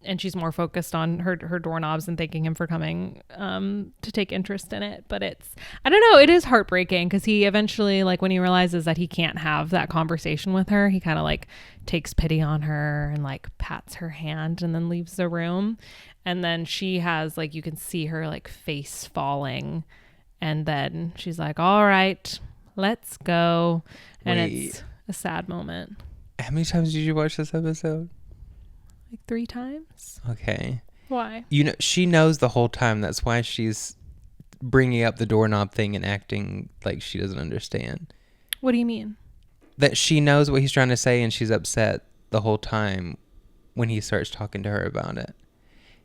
And she's more focused on her doorknobs and thanking him for coming to take interest in it. But I don't know, it is heartbreaking because he eventually, when he realizes that he can't have that conversation with her, he kind of takes pity on her and pats her hand and then leaves the room. And then she has you can see her face falling. And then she's like, all right, let's go. And it's a sad moment. How many times did you watch this episode? 3 times. Okay. Why? She knows the whole time. That's why she's bringing up the doorknob thing and acting like she doesn't understand. What do you mean? That she knows what he's trying to say and she's upset the whole time when he starts talking to her about it.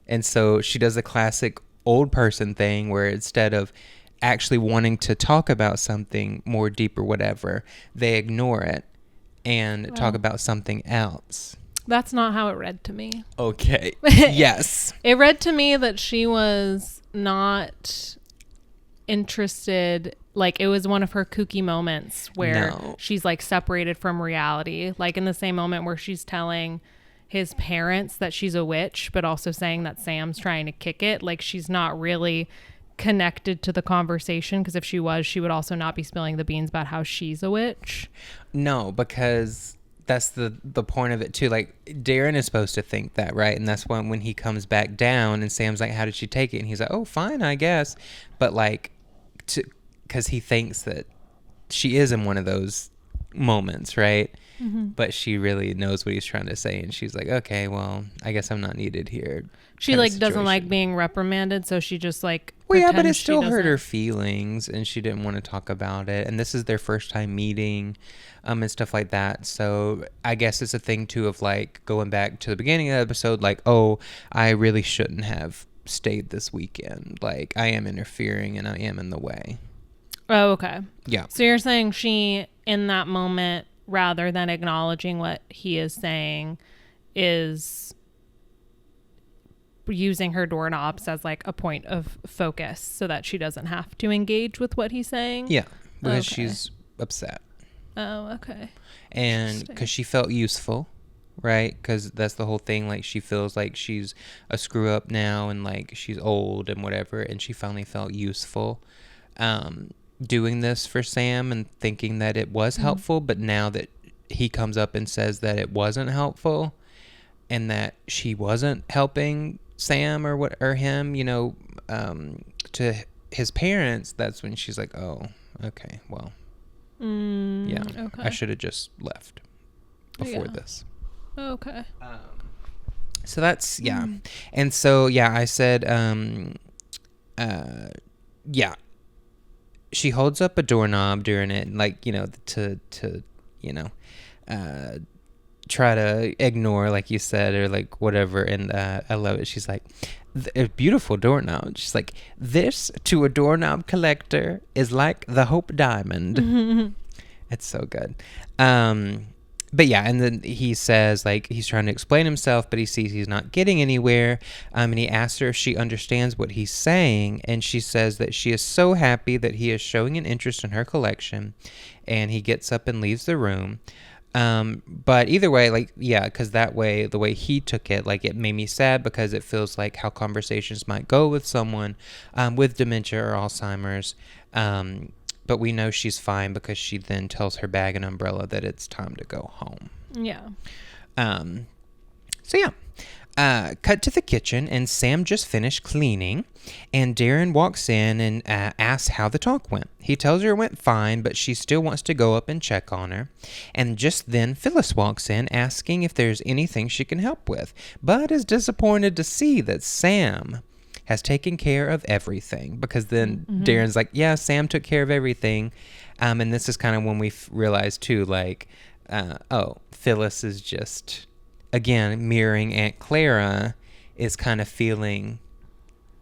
And so she does the classic old person thing where instead of actually wanting to talk about something more deep or whatever, they ignore it and talk about something else. That's not how it read to me. Okay. Yes. It read to me that she was not interested. It was one of her kooky moments where she's separated from reality. In the same moment where she's telling his parents that she's a witch, but also saying that Sam's trying to kick it. She's not really connected to the conversation, because if she was, she would also not be spilling the beans about how she's a witch. No, because that's the point of it too. Darrin is supposed to think that, right? And that's when he comes back down and Sam's like, how did she take it? And he's like, oh, fine, I guess. But because he thinks that she is in one of those moments, right? Mm-hmm. But she really knows what he's trying to say, and she's like, okay, well, I guess I'm not needed here. She doesn't like being reprimanded, so she just well, yeah, but it still hurt her feelings, and she didn't want to talk about it. And this is their first time meeting, and stuff like that. So I guess it's a thing too of going back to the beginning of the episode, oh, I really shouldn't have stayed this weekend. I am interfering and I am in the way. Oh, okay. Yeah. So you're saying she, in that moment, rather than acknowledging what he is saying, is using her doorknobs as a point of focus so that she doesn't have to engage with what he's saying? Yeah, because she's upset. Oh, okay. And because she felt useful, right? Because that's the whole thing. She feels like she's a screw up now and she's old and whatever, and she finally felt useful doing this for Sam and thinking that it was helpful. But now that he comes up and says that it wasn't helpful and that she wasn't helping Sam or him, to his parents, that's when she's like, oh, okay, well, yeah, okay. I should have just left before this. Okay. So that's, yeah. And so, yeah, I said, yeah, she holds up a doorknob during it, to try to ignore, like you said, or whatever. And I love it. She's like, a beautiful doorknob. She's like, this to a doorknob collector is like the Hope Diamond. It's so good. But yeah, and then he says, he's trying to explain himself, but he sees he's not getting anywhere. And he asks her if she understands what he's saying. And she says that she is so happy that he is showing an interest in her collection. And he gets up and leaves the room. But either way, like, yeah, because that way, the way he took it, like, it made me sad because it feels like how conversations might go with someone with dementia or Alzheimer's. But we know she's fine because she then tells her bag and umbrella that it's time to go home. Yeah. So, yeah. Cut to the kitchen, and Sam just finished cleaning, and Darrin walks in and asks how the talk went. He tells her it went fine, but she still wants to go up and check on her. And just then, Phyllis walks in, asking if there's anything she can help with, but is disappointed to see that Sam has taken care of everything, because then Darren's like, yeah, Sam took care of everything. And this is kind of when we realize, too, like, Phyllis is just... again, mirroring Aunt Clara, is kind of feeling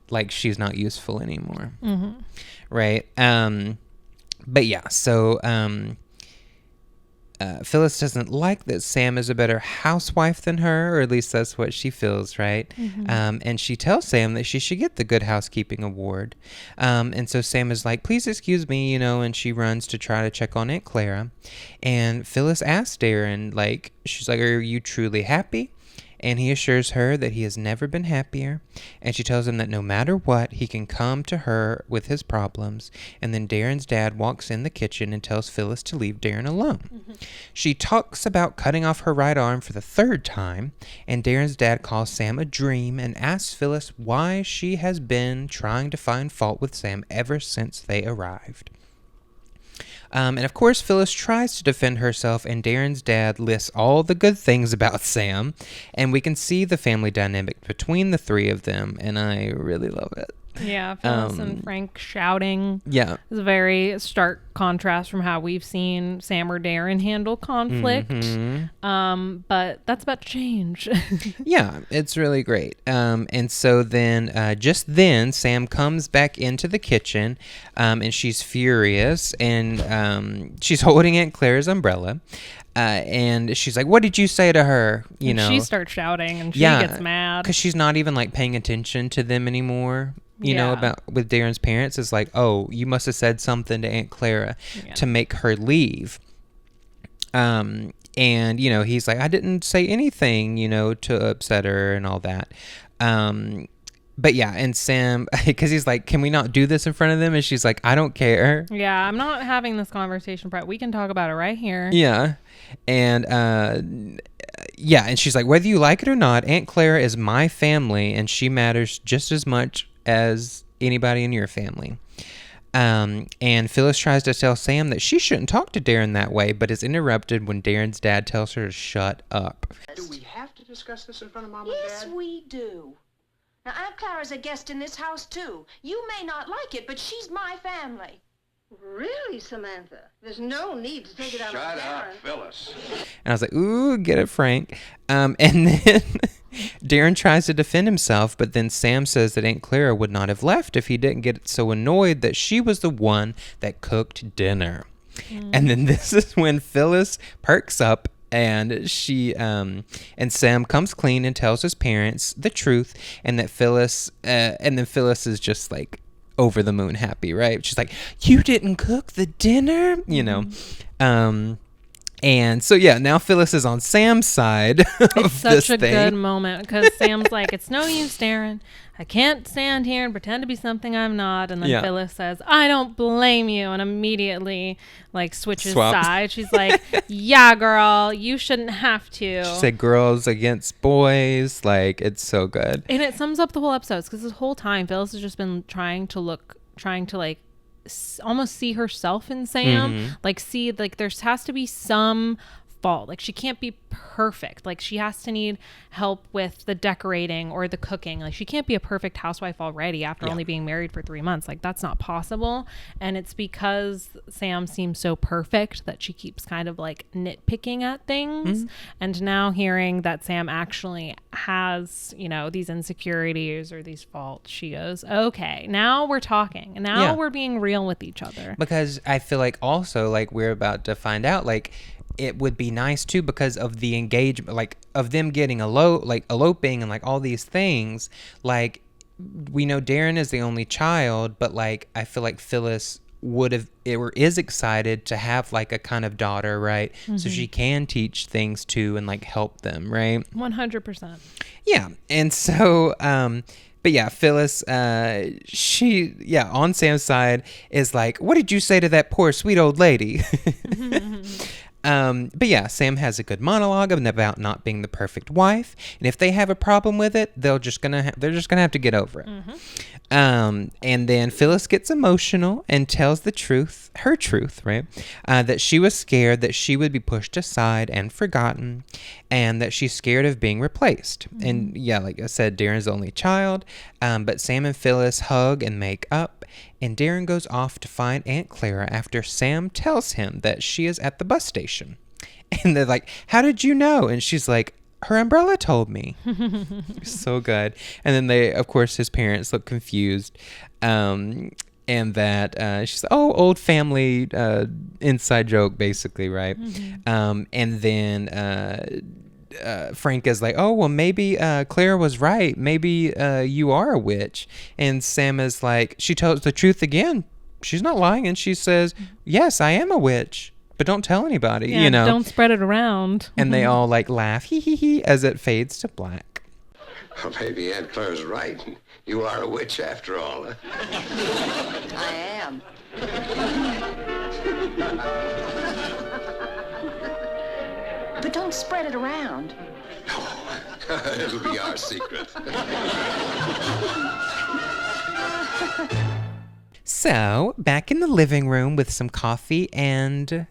like she's not useful anymore. Mm-hmm. Right? But yeah, so Phyllis doesn't like that Sam is a better housewife than her, or at least that's what she feels, right? Mm-hmm. And she tells Sam that she should get the Good Housekeeping Award. And so Sam is like, please excuse me, and she runs to try to check on Aunt Clara. And Phyllis asks Darrin, like, she's like, are you truly happy? And he assures her that he has never been happier. And she tells him that no matter what, he can come to her with his problems. And then Darrin's dad walks in the kitchen and tells Phyllis to leave Darrin alone. Mm-hmm. She talks about cutting off her right arm for the third time. And Darrin's dad calls Sam a dream and asks Phyllis why she has been trying to find fault with Sam ever since they arrived. And of course, Phyllis tries to defend herself, and Darrin's dad lists all the good things about Sam, and we can see the family dynamic between the three of them, and I really love it. Yeah, Phyllis and Frank shouting. Yeah. Is a very stark contrast from how we've seen Sam or Darrin handle conflict. Mm-hmm. But that's about to change. Yeah, it's really great. And so then, just then, Sam comes back into the kitchen, and she's furious, and she's holding Aunt Clara's umbrella. And she's like, what did you say to her? She starts shouting, and she gets mad. Because she's not even, like, paying attention to them anymore. You know, about with Darrin's parents, is like, oh, you must have said something to Aunt Clara to make her leave. And, he's like, I didn't say anything, to upset her and all that. But yeah, and Sam, because he's like, can we not do this in front of them? And she's like, I don't care. Yeah, I'm not having this conversation, Brett. We can talk about it right here. Yeah. And, and she's like, whether you like it or not, Aunt Clara is my family, and she matters just as much as anybody in your family. And Phyllis tries to tell Sam that she shouldn't talk to Darrin that way, but is interrupted when Darrin's dad tells her to shut up. Do we have to discuss this in front of Mom and Dad? Yes, we do. Now, Aunt Clara's a guest in this house, too. You may not like it, but she's my family. Really, Samantha? There's no need to take it out of Darrin. Shut up, Phyllis. And I was like, ooh, get it, Frank. And then Darrin tries to defend himself, but then Sam says that Aunt Clara would not have left if he didn't get so annoyed that she was the one that cooked dinner. And then this is when Phyllis perks up, and she and Sam comes clean and tells his parents the truth, and that Phyllis is just like over the moon happy, right? She's like, you didn't cook the dinner, and so yeah, now Phyllis is on Sam's side of it's this such a thing. good moment, because Sam's like, it's no use, Darrin. I can't stand here and pretend to be something I'm not. And then Phyllis says, I don't blame you, and immediately like switches sides. She's like, yeah, girl, you shouldn't have to. She said girls against boys. Like, it's so good. And it sums up the whole episode, because this whole time Phyllis has just been trying to like almost see herself in Sam, like see, like there has to be some fault, like she can't be perfect, like she has to need help with the decorating or the cooking, like she can't be a perfect housewife already after only being married for 3 months, like that's not possible. And it's because Sam seems so perfect that she keeps kind of like nitpicking at things. And now hearing that Sam actually has, these insecurities or these faults, she goes, okay, now we're talking, and now we're being real with each other. Because I feel like also, like, we're about to find out, like, it would be nice too, because of the engagement, like of them getting eloping and like all these things. Like, we know Darrin is the only child, but like I feel like Phyllis is excited to have like a kind of daughter, right? So she can teach things to and like help them, right? 100%. Yeah. And so, but yeah, Phyllis, on Sam's side is like, what did you say to that poor sweet old lady? But yeah, Sam has a good monologue about not being the perfect wife, and if they have a problem with it, they're just gonna have to get over it. And then Phyllis gets emotional and tells her truth, right? That she was scared that she would be pushed aside and forgotten, and that she's scared of being replaced. And yeah, like I said, Darrin's the only child, but Sam and Phyllis hug and make up, and Darrin goes off to find Aunt Clara after Sam tells him that she is at the bus station. And they're like, how did you know? And she's like, her umbrella told me. So good. And then of course, his parents look confused. And that she's like, oh, old family inside joke, basically, right? And then Frank is like, oh, well, maybe Clara was right. Maybe you are a witch. And Sam is like, she tells the truth again. She's not lying. And she says, yes, I am a witch. But don't tell anybody, Yeah, don't spread it around. And they all like laugh, hee hee hee, as it fades to black. Well, maybe Aunt Clara's right. You are a witch after all, huh? I am. But don't spread it around. It'll be our secret. So, back in the living room with some coffee and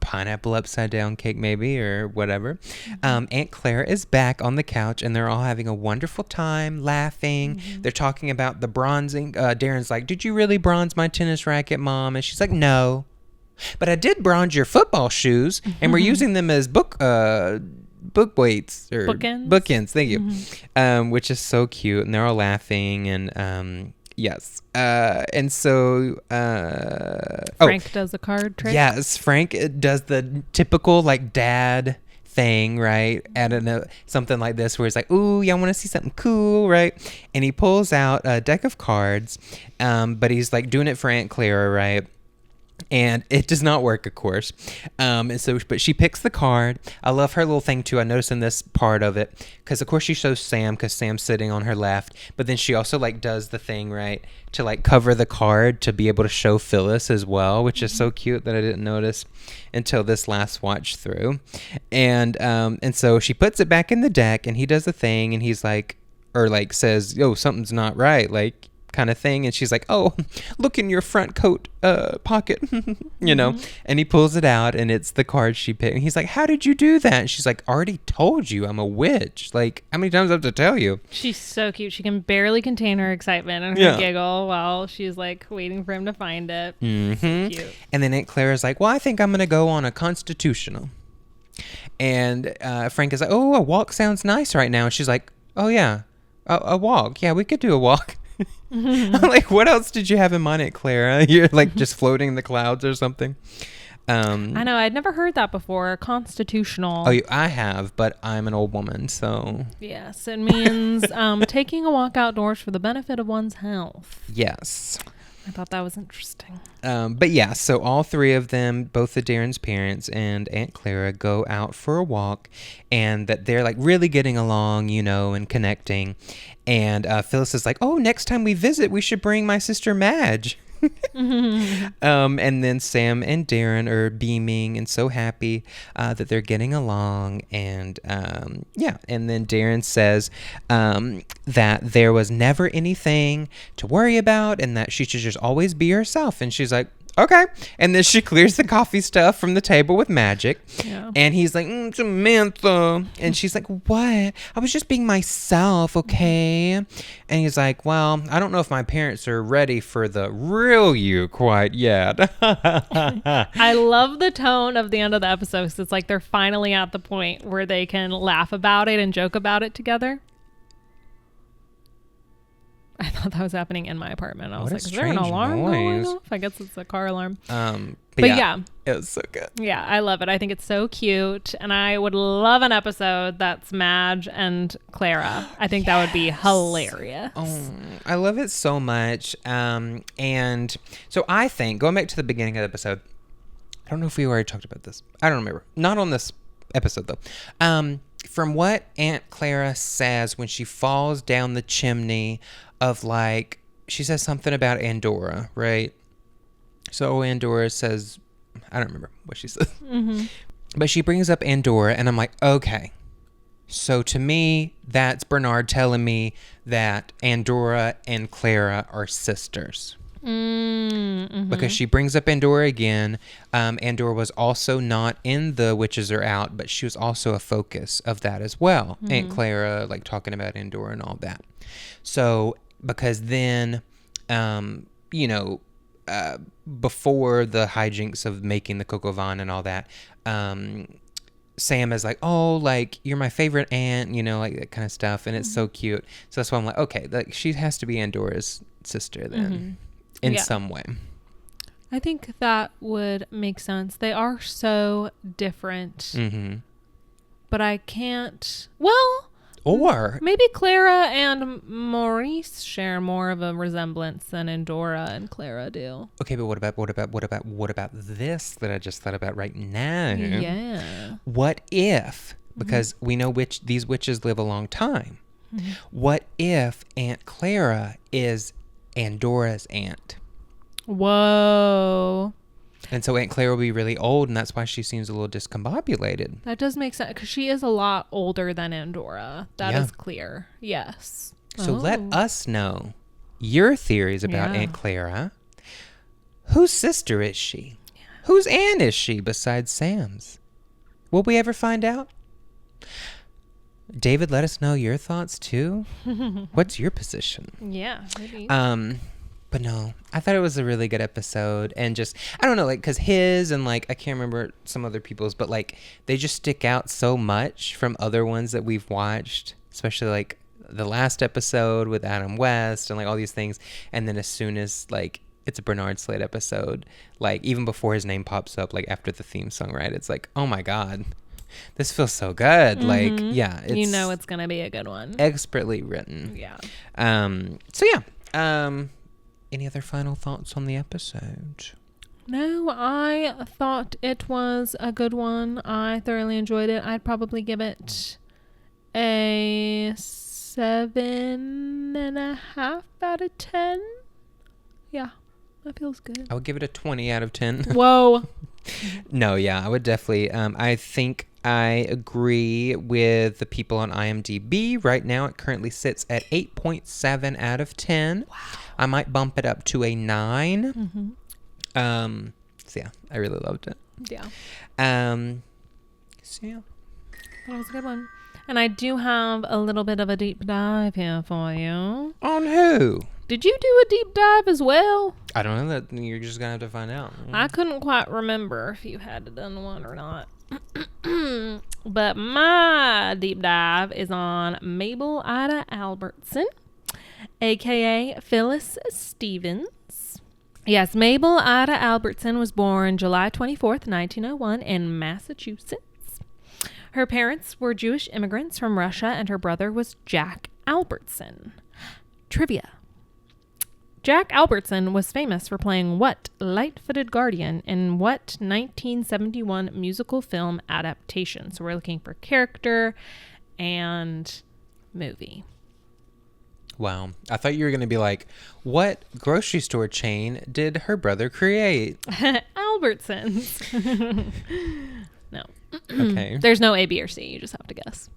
pineapple upside down cake maybe, or whatever. Aunt Clara is back on the couch, and they're all having a wonderful time, laughing. They're talking about the bronzing. Darrin's like, did you really bronze my tennis racket, Mom? And she's like, no. But I did bronze your football shoes, and we're using them as book weights or bookends. Thank you. Which is so cute, and they're all laughing, and yes. And so Frank does the card trick. Yes, Frank does the typical like dad thing, right? At something like this where he's like, ooh, y'all want to see something cool, right? And he pulls out a deck of cards, but he's like doing it for Aunt Clara, right? And it does not work, of course. And so, but she picks the card. I love her little thing too. I noticed in this part of it, because of course she shows Sam, because Sam's sitting on her left. But then she also like does the thing, right, to like cover the card to be able to show Phyllis as well, which is so cute that I didn't notice until this last watch through. And so she puts it back in the deck, and he does the thing, and he's like, or like says, yo, something's not right, like, kind of thing. And she's like, oh, look in your front coat pocket, you know. And he pulls it out, and it's the card she picked. And he's like, how did you do that? And she's like, already told you, I'm a witch. Like, how many times do I have to tell you? She's so cute. She can barely contain her excitement and her giggle while she's like waiting for him to find it. So cute. And then Aunt Clara's like, well, I think I'm gonna go on a constitutional. And Frank is like, oh, a walk sounds nice right now. And she's like, oh yeah, a walk, yeah, we could do a walk. I'm like, what else did you have in mind, Aunt Clara? You're like just floating in the clouds or something. I know, I'd never heard that before. Constitutional. Oh, I have, but I'm an old woman, so. Yes, it means taking a walk outdoors for the benefit of one's health. Yes. I thought that was interesting. But yeah, so all three of them, both the Darrin's parents and Aunt Clara, go out for a walk, and that they're like really getting along, you know, and connecting. And Phyllis is like, oh, next time we visit, we should bring my sister Madge. And then Sam and Darrin are beaming and so happy that they're getting along. And and then Darrin says that there was never anything to worry about and that she should just always be herself. And she's like, okay. And then she clears the coffee stuff from the table with magic. Yeah. And he's like, Samantha. And she's like, what? I was just being myself, okay? And he's like, well, I don't know if my parents are ready for the real you quite yet. I love the tone of the end of the episode. So it's like they're finally at the point where they can laugh about it and joke about it together. I thought that was happening in my apartment. I was What a like, is there an strange alarm going noise. off? I guess it's a car alarm. But yeah, it was so good. Yeah, I love it. I think it's so cute. And I would love an episode that's Madge and Clara. I think that would be hilarious. Oh, I love it so much. And so I think, going back to the beginning of the episode, I don't know if we already talked about this. I don't remember. Not on this episode, though. From what Aunt Clara says when she falls down the chimney of, like, she says something about Andorra, right? So Andorra says, I don't remember what she says. Mm-hmm. But she brings up Andorra, and I'm like, okay. So to me, that's Bernard telling me that Andorra and Clara are sisters. Mm-hmm. Because she brings up Andorra again. Andorra was also not in the Witches Are Out, but she was also a focus of that as well. Mm-hmm. Aunt Clara, like, talking about Andorra and all that. So, because then, before the hijinks of making the coq au vin and all that, Sam is like, oh, like, you're my favorite aunt, like that kind of stuff. And it's so cute. So that's why I'm like, okay, like, she has to be Andorra's sister then in some way. I think that would make sense. They are so different. Mm-hmm. But I can't, or maybe Clara and Maurice share more of a resemblance than Andorra and Clara do. Okay, but what about this that I just thought about right now? Yeah. What if, because we know these witches live a long time, what if Aunt Clara is Andorra's aunt? Whoa. And so Aunt Clara will be really old, and that's why she seems a little discombobulated. That does make sense, because she is a lot older than Andorra. That is clear. Yes. So let us know your theories about Aunt Clara. Whose sister is she? Yeah. Whose aunt is she besides Sam's? Will we ever find out? David, let us know your thoughts too. What's your position? Yeah, maybe. But no, I thought it was a really good episode, and just, I don't know, like, because his and, like, I can't remember some other people's, but, like, they just stick out so much from other ones that we've watched, especially, like, the last episode with Adam West and, like, all these things. And then as soon as, like, it's a Bernard Slade episode, like, even before his name pops up, like, after the theme song, right? It's like, oh my God, this feels so good. Like, yeah. It's going to be a good one. Expertly written. Yeah. So, yeah. Any other final thoughts on the episode? No, I thought it was a good one. I thoroughly enjoyed it. I'd probably give it a 7.5 out of 10. Yeah, that feels good. I would give it a 20 out of 10. Whoa. No, yeah, I would definitely. I think I agree with the people on IMDb. Right now, it currently sits at 8.7 out of 10. Wow. I might bump it up to a 9. So yeah, I really loved it. Yeah. So yeah, that was a good one. And I do have a little bit of a deep dive here for you. On who? Did you do a deep dive as well? I don't know. That you're just gonna have to find out. I couldn't quite remember if you had done one or not. But my deep dive is on Mabel Ida Albertson, aka Phyllis Stevens. Yes, Mabel Ida Albertson was born July 24th, 1901 in Massachusetts. Her parents were Jewish immigrants from Russia, and her brother was Jack Albertson. Trivia. Jack Albertson was famous for playing what light-footed guardian in what 1971 musical film adaptation? So we're looking for character and movie. Wow. I thought you were going to be like, what grocery store chain did her brother create? Albertsons. No. Okay. There's no A, B, or C. You just have to guess.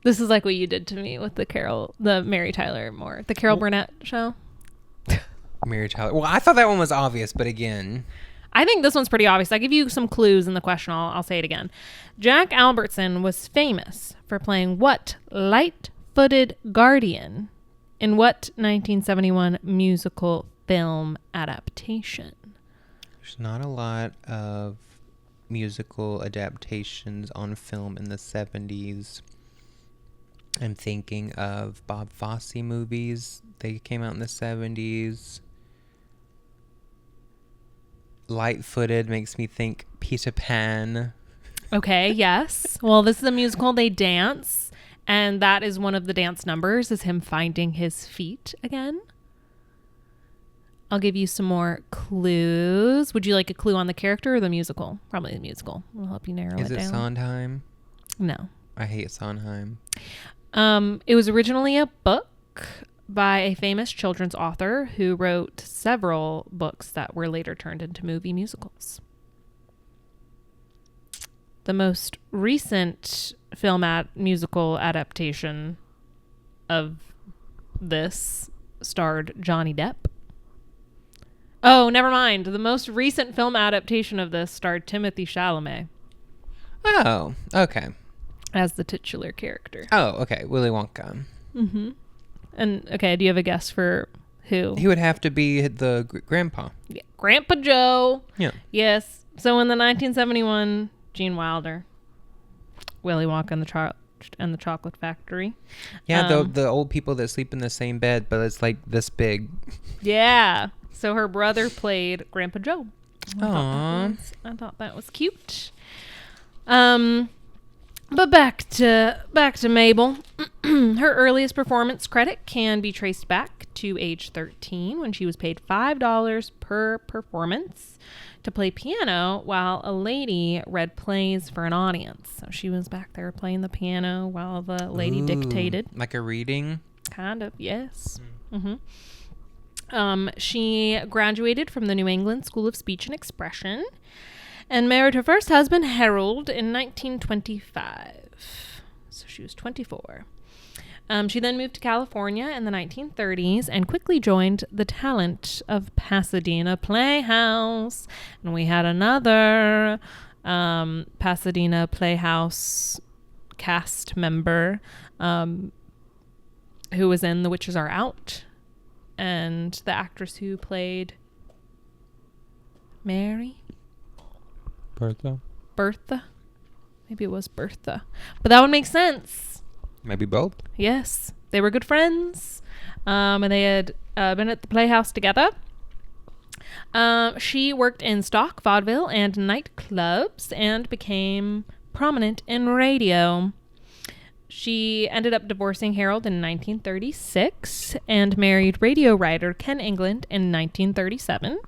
This is like what you did to me with the Mary Tyler Moore, the Carol Burnett show. Mary Tyler. Well, I thought that one was obvious, but again, I think this one's pretty obvious. I give you some clues in the question. I'll say it again. Jack Albertson was famous for playing what light-footed guardian in what 1971 musical film adaptation? There's not a lot of musical adaptations on film in the 70s. I'm thinking of Bob Fosse movies. They came out in the 70s. Light-Footed makes me think Peter Pan. Okay, yes. Well, this is a musical. They dance, and that is one of the dance numbers, is him finding his feet again. I'll give you some more clues. Would you like a clue on the character or the musical? Probably the musical. I'll help you narrow it down. Is it Sondheim? No. I hate Sondheim. It was originally a book by a famous children's author who wrote several books that were later turned into movie musicals. The most recent musical adaptation of this starred Johnny Depp. Oh, never mind. The most recent film adaptation of this starred Timothée Chalamet Oh, okay. as the titular character. Oh, okay. Willy Wonka. Mm-hmm. And, okay, do you have a guess for who? He would have to be the grandpa. Yeah, Grandpa Joe. Yeah. Yes. So in the 1971, Gene Wilder, Willy Wonka and the Chocolate Factory. Yeah, the old people that sleep in the same bed, but it's like this big. Yeah. So her brother played Grandpa Joe. Aww. I thought that was cute. But back to Mabel. Her earliest performance credit can be traced back to age 13 when she was paid $5 per performance to play piano while a lady read plays for an audience. So she was back there playing the piano while the lady dictated. Like a reading? Kind of, yes. Mm-hmm. She graduated from the New England School of Speech and Expression and married her first husband, Harold, in 1925. So she was 24. She then moved to California in the 1930s and quickly joined the talent of Pasadena Playhouse. And we had another Pasadena Playhouse cast member who was in The Witches Are Out. And the actress who played Mary? Bertha? Maybe it was Bertha. But that would make sense. Maybe both. Yes. They were good friends. And they had been at the Playhouse together. She worked in stock, vaudeville, and nightclubs and became prominent in radio. She ended up divorcing Harold in 1936 and married radio writer Ken England in 1937.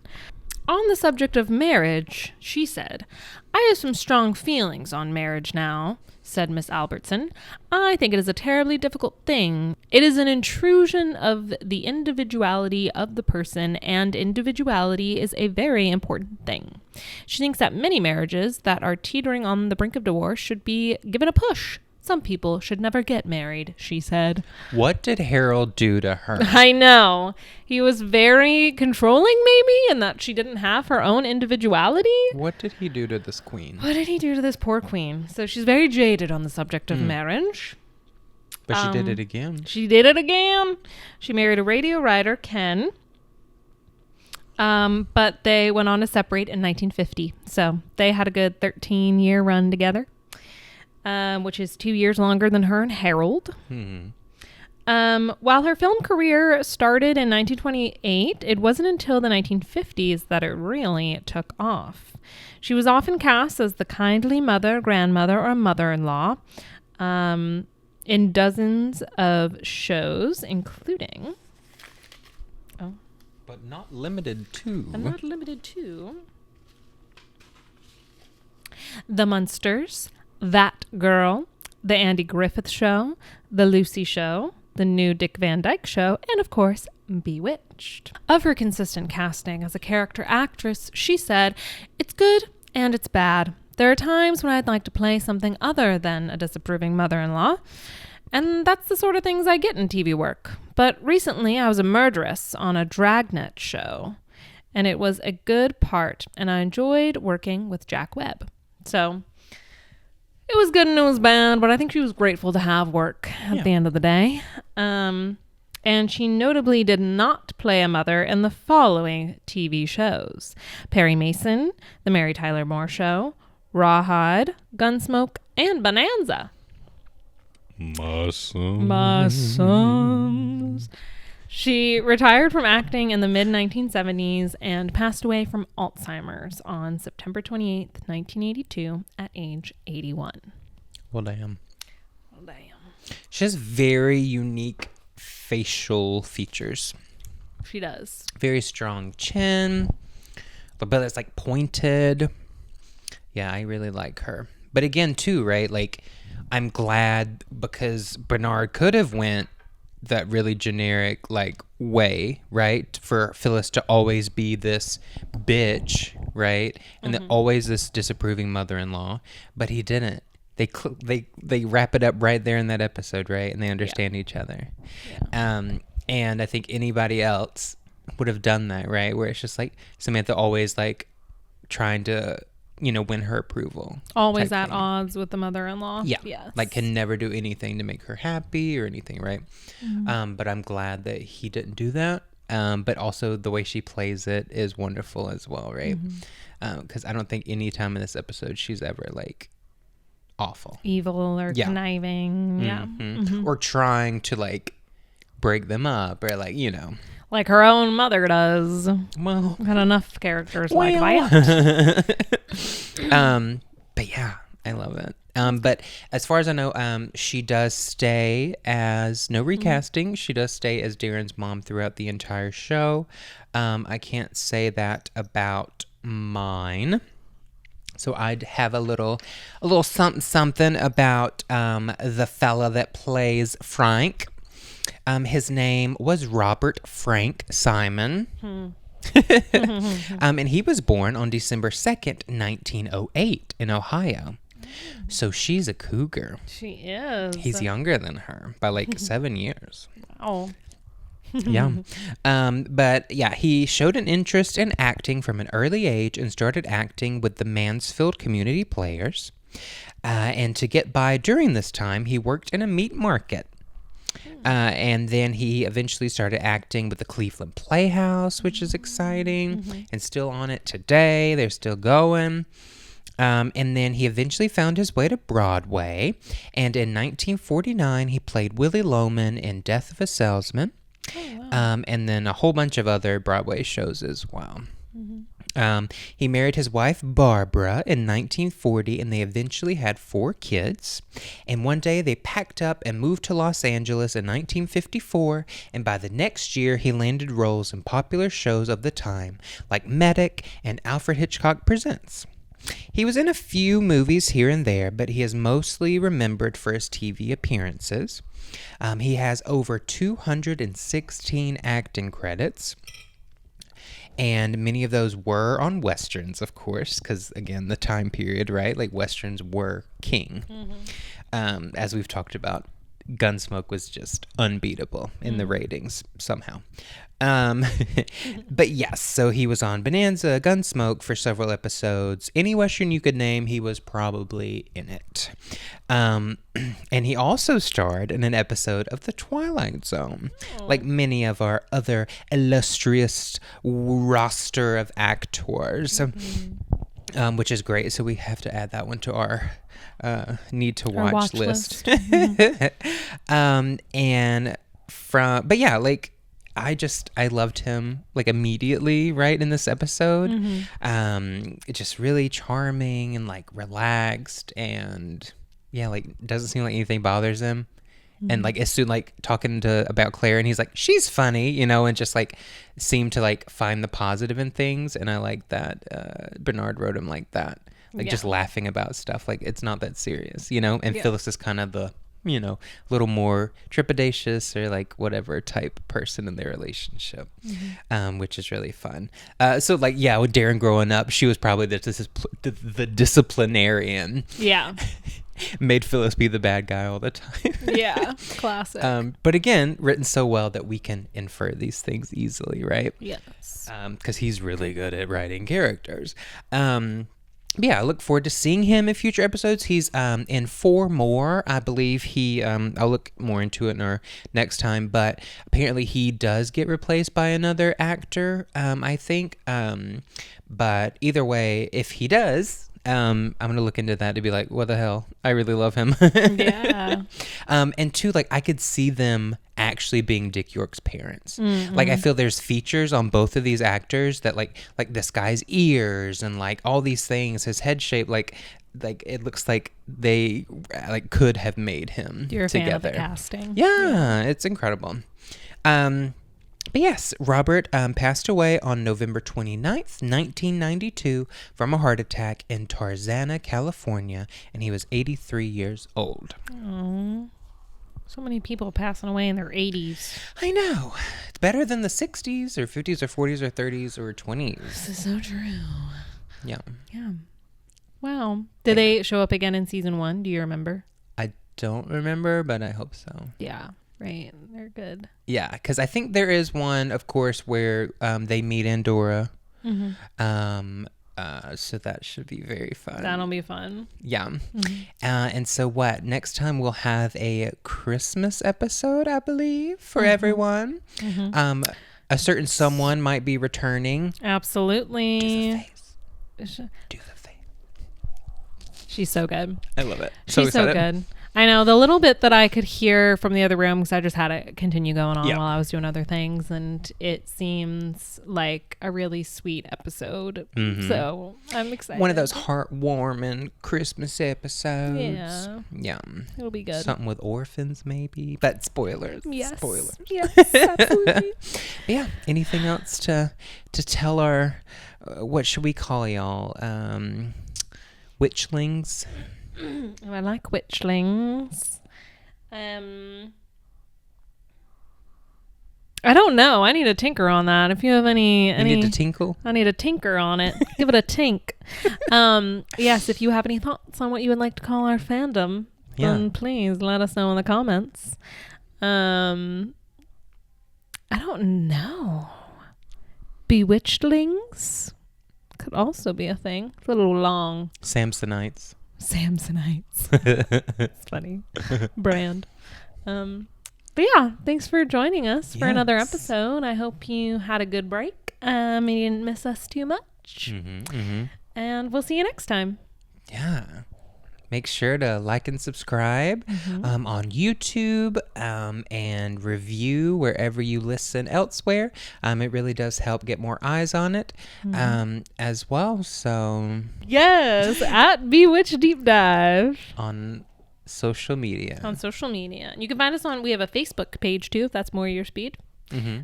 On the subject of marriage, she said, "I have some strong feelings on marriage now," said Miss Albertson. "I think it is a terribly difficult thing. It is an intrusion of the individuality of the person, and individuality is a very important thing. She thinks that many marriages that are teetering on the brink of divorce should be given a push. Some people should never get married," she said. What did Harold do to her? I know. He was very controlling, maybe, and that she didn't have her own individuality. What did he do to this queen? What did he do to this poor queen? So she's very jaded on the subject of marriage. But she did it again. She did it again. She married a radio writer, Ken. But they went on to separate in 1950. So they had a good 13-year run together. Which is 2 years longer than her and Harold. While her film career started in 1928, it wasn't until the 1950s that it really took off. She was often cast as the kindly mother, grandmother, or mother-in-law in dozens of shows, including... But not limited to... The Munsters, That Girl, The Andy Griffith Show, The Lucy Show, The New Dick Van Dyke Show, and of course, Bewitched. Of her consistent casting as a character actress, she said, "It's good and it's bad. There are times when I'd like to play something other than a disapproving mother-in-law, and that's the sort of things I get in TV work. But recently I was a murderess on a Dragnet show, and it was a good part, and I enjoyed working with Jack Webb." So... it was good and it was bad, but I think she was grateful to have work at the end of the day. And she notably did not play a mother in the following TV shows: Perry Mason, The Mary Tyler Moore Show, Rawhide, Gunsmoke, and Bonanza. My sons. She retired from acting in the mid-1970s and passed away from Alzheimer's on September 28th, 1982 at age 81. Well, damn. She has very unique facial features. She does. Very strong chin. But it's like pointed. Yeah, I really like her. But again, too, right? Like, I'm glad because Bernard could have went that really generic like way, right? For Phyllis to always be this bitch, right? And then always this disapproving mother-in-law, but he didn't. They wrap it up right there in that episode, right? And they understand each other. Yeah. And I think anybody else would have done that, right? Where it's just like Samantha always like trying to, win her approval. Always at odds with the mother-in-law. Yeah. Yes. Like can never do anything to make her happy or anything, right? But I'm glad that he didn't do that. But also the way she plays it is wonderful as well, right? Because I don't think any time in this episode she's ever like awful. Evil or conniving. Yeah. Or trying to like break them up or like, like her own mother does. Well, got enough characters like that. But yeah, I love it. But as far as I know, she does stay as no recasting. She does stay as Darrin's mom throughout the entire show. I can't say that about mine. So I'd have a little something about the fella that plays Frank. His name was Robert Frank Simon. And he was born on December 2nd, 1908 in Ohio. So she's a cougar. She is. He's younger than her by like 7 years. Oh. Yeah. But yeah, he showed an interest in acting from an early age and started acting with the Mansfield Community Players. And to get by during this time, he worked in a meat market. And then he eventually started acting with the Cleveland Playhouse, which is exciting, and still on it today. They're still going. And then he eventually found his way to Broadway. And in 1949, he played Willie Loman in Death of a Salesman. Oh, wow. And then a whole bunch of other Broadway shows as well. He married his wife Barbara in 1940, and they eventually had 4 kids. And one day they packed up and moved to Los Angeles in 1954, and by the next year he landed roles in popular shows of the time like Medic and Alfred Hitchcock Presents. He was in a few movies here and there, but he is mostly remembered for his TV appearances. He has over 216 acting credits. And many of those were on Westerns, of course, because, again, the time period, right? Like, Westerns were king. As we've talked about, Gunsmoke was just unbeatable in the ratings somehow. But yes, so he was on Bonanza, Gunsmoke for several episodes. Any Western you could name, he was probably in it. And he also starred in an episode of The Twilight Zone, like many of our other illustrious roster of actors, which is great. So we have to add that one to our need to watch list. But yeah, like, I loved him like immediately, right, in this episode. Just really charming and like relaxed, and yeah, like doesn't seem like anything bothers him. And like as soon like talking about Claire, and he's like, she's funny, and just like seemed to like find the positive in things. And I like that Bernard wrote him like that, like just laughing about stuff, like it's not that serious, and Phyllis is kind of the a little more trepidatious or like whatever type person in their relationship, which is really fun. So like, yeah, with Darrin growing up, she was probably the disciplinarian. Yeah. Made Phyllis be the bad guy all the time. Yeah, classic. But again, written so well that we can infer these things easily, right? Yes. Because he's really good at writing characters. Yeah, I look forward to seeing him in future episodes. He's in 4 more. I believe I'll look more into it in our next time, but apparently he does get replaced by another actor, I think. But either way, if he does, I'm gonna look into that to be like, what the hell? I really love him. Yeah. And two, like I could see them actually being Dick York's parents. Like I feel there's features on both of these actors that like this guy's ears and like all these things, his head shape, like it looks like they like could have made him You're a together. fan of the casting. Yeah, it's incredible. But yes, Robert passed away on November 29th, 1992 from a heart attack in Tarzana, California, and he was 83 years old. Oh, so many people passing away in their 80s. I know. It's better than the 60s or 50s or 40s or 30s or 20s. This is so true. Yeah. Yeah. Wow. Did they show up again in season 1? Do you remember? I don't remember, but I hope so. Yeah. Right. They're good. Yeah, because I think there is one, of course, where they meet Andorra. So that should be very fun. That'll be fun. Yeah. And so what? Next time we'll have a Christmas episode, I believe, for everyone. A certain someone might be returning. Absolutely. Do the face. Do the face. She's so good. I love it. She's so good. I know the little bit that I could hear from the other room, because I just had it continue going on while I was doing other things, and it seems like a really sweet episode. So I'm excited. One of those heartwarming Christmas episodes. Yeah. Yeah. It'll be good. Something with orphans, maybe. But spoilers. Yes. Spoilers. Yes, absolutely. Yeah. Anything else to tell our, what should we call y'all? Witchlings? Oh, I like witchlings. I don't know. I need to tinker on that. If you have any need to tinkle? I need to tinker on it. Give it a tink. Yes, if you have any thoughts on what you would like to call our fandom, then please let us know in the comments. I don't know. Bewitchedlings could also be a thing. It's a little long. Samsonites. It's funny. Brand. But yeah, thanks for joining us for another episode. I hope you had a good break. You didn't miss us too much. And we'll see you next time. Yeah. Make sure to like and subscribe on YouTube and review wherever you listen elsewhere. It really does help get more eyes on it as well. So yes, at Bewitched Deep Dive on social media. And you can find us we have a Facebook page too, if that's more your speed.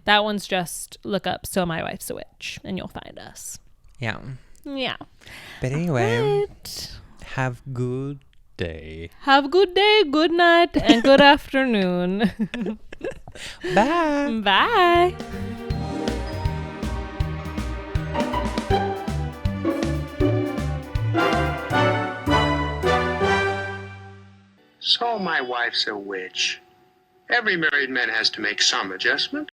That one's just look up So My Wife's a Witch and you'll find us. Yeah. But Right. anyway. Have good day. Have a good day, good night, and good afternoon. Bye. Bye. So my wife's a witch. Every married man has to make some adjustment.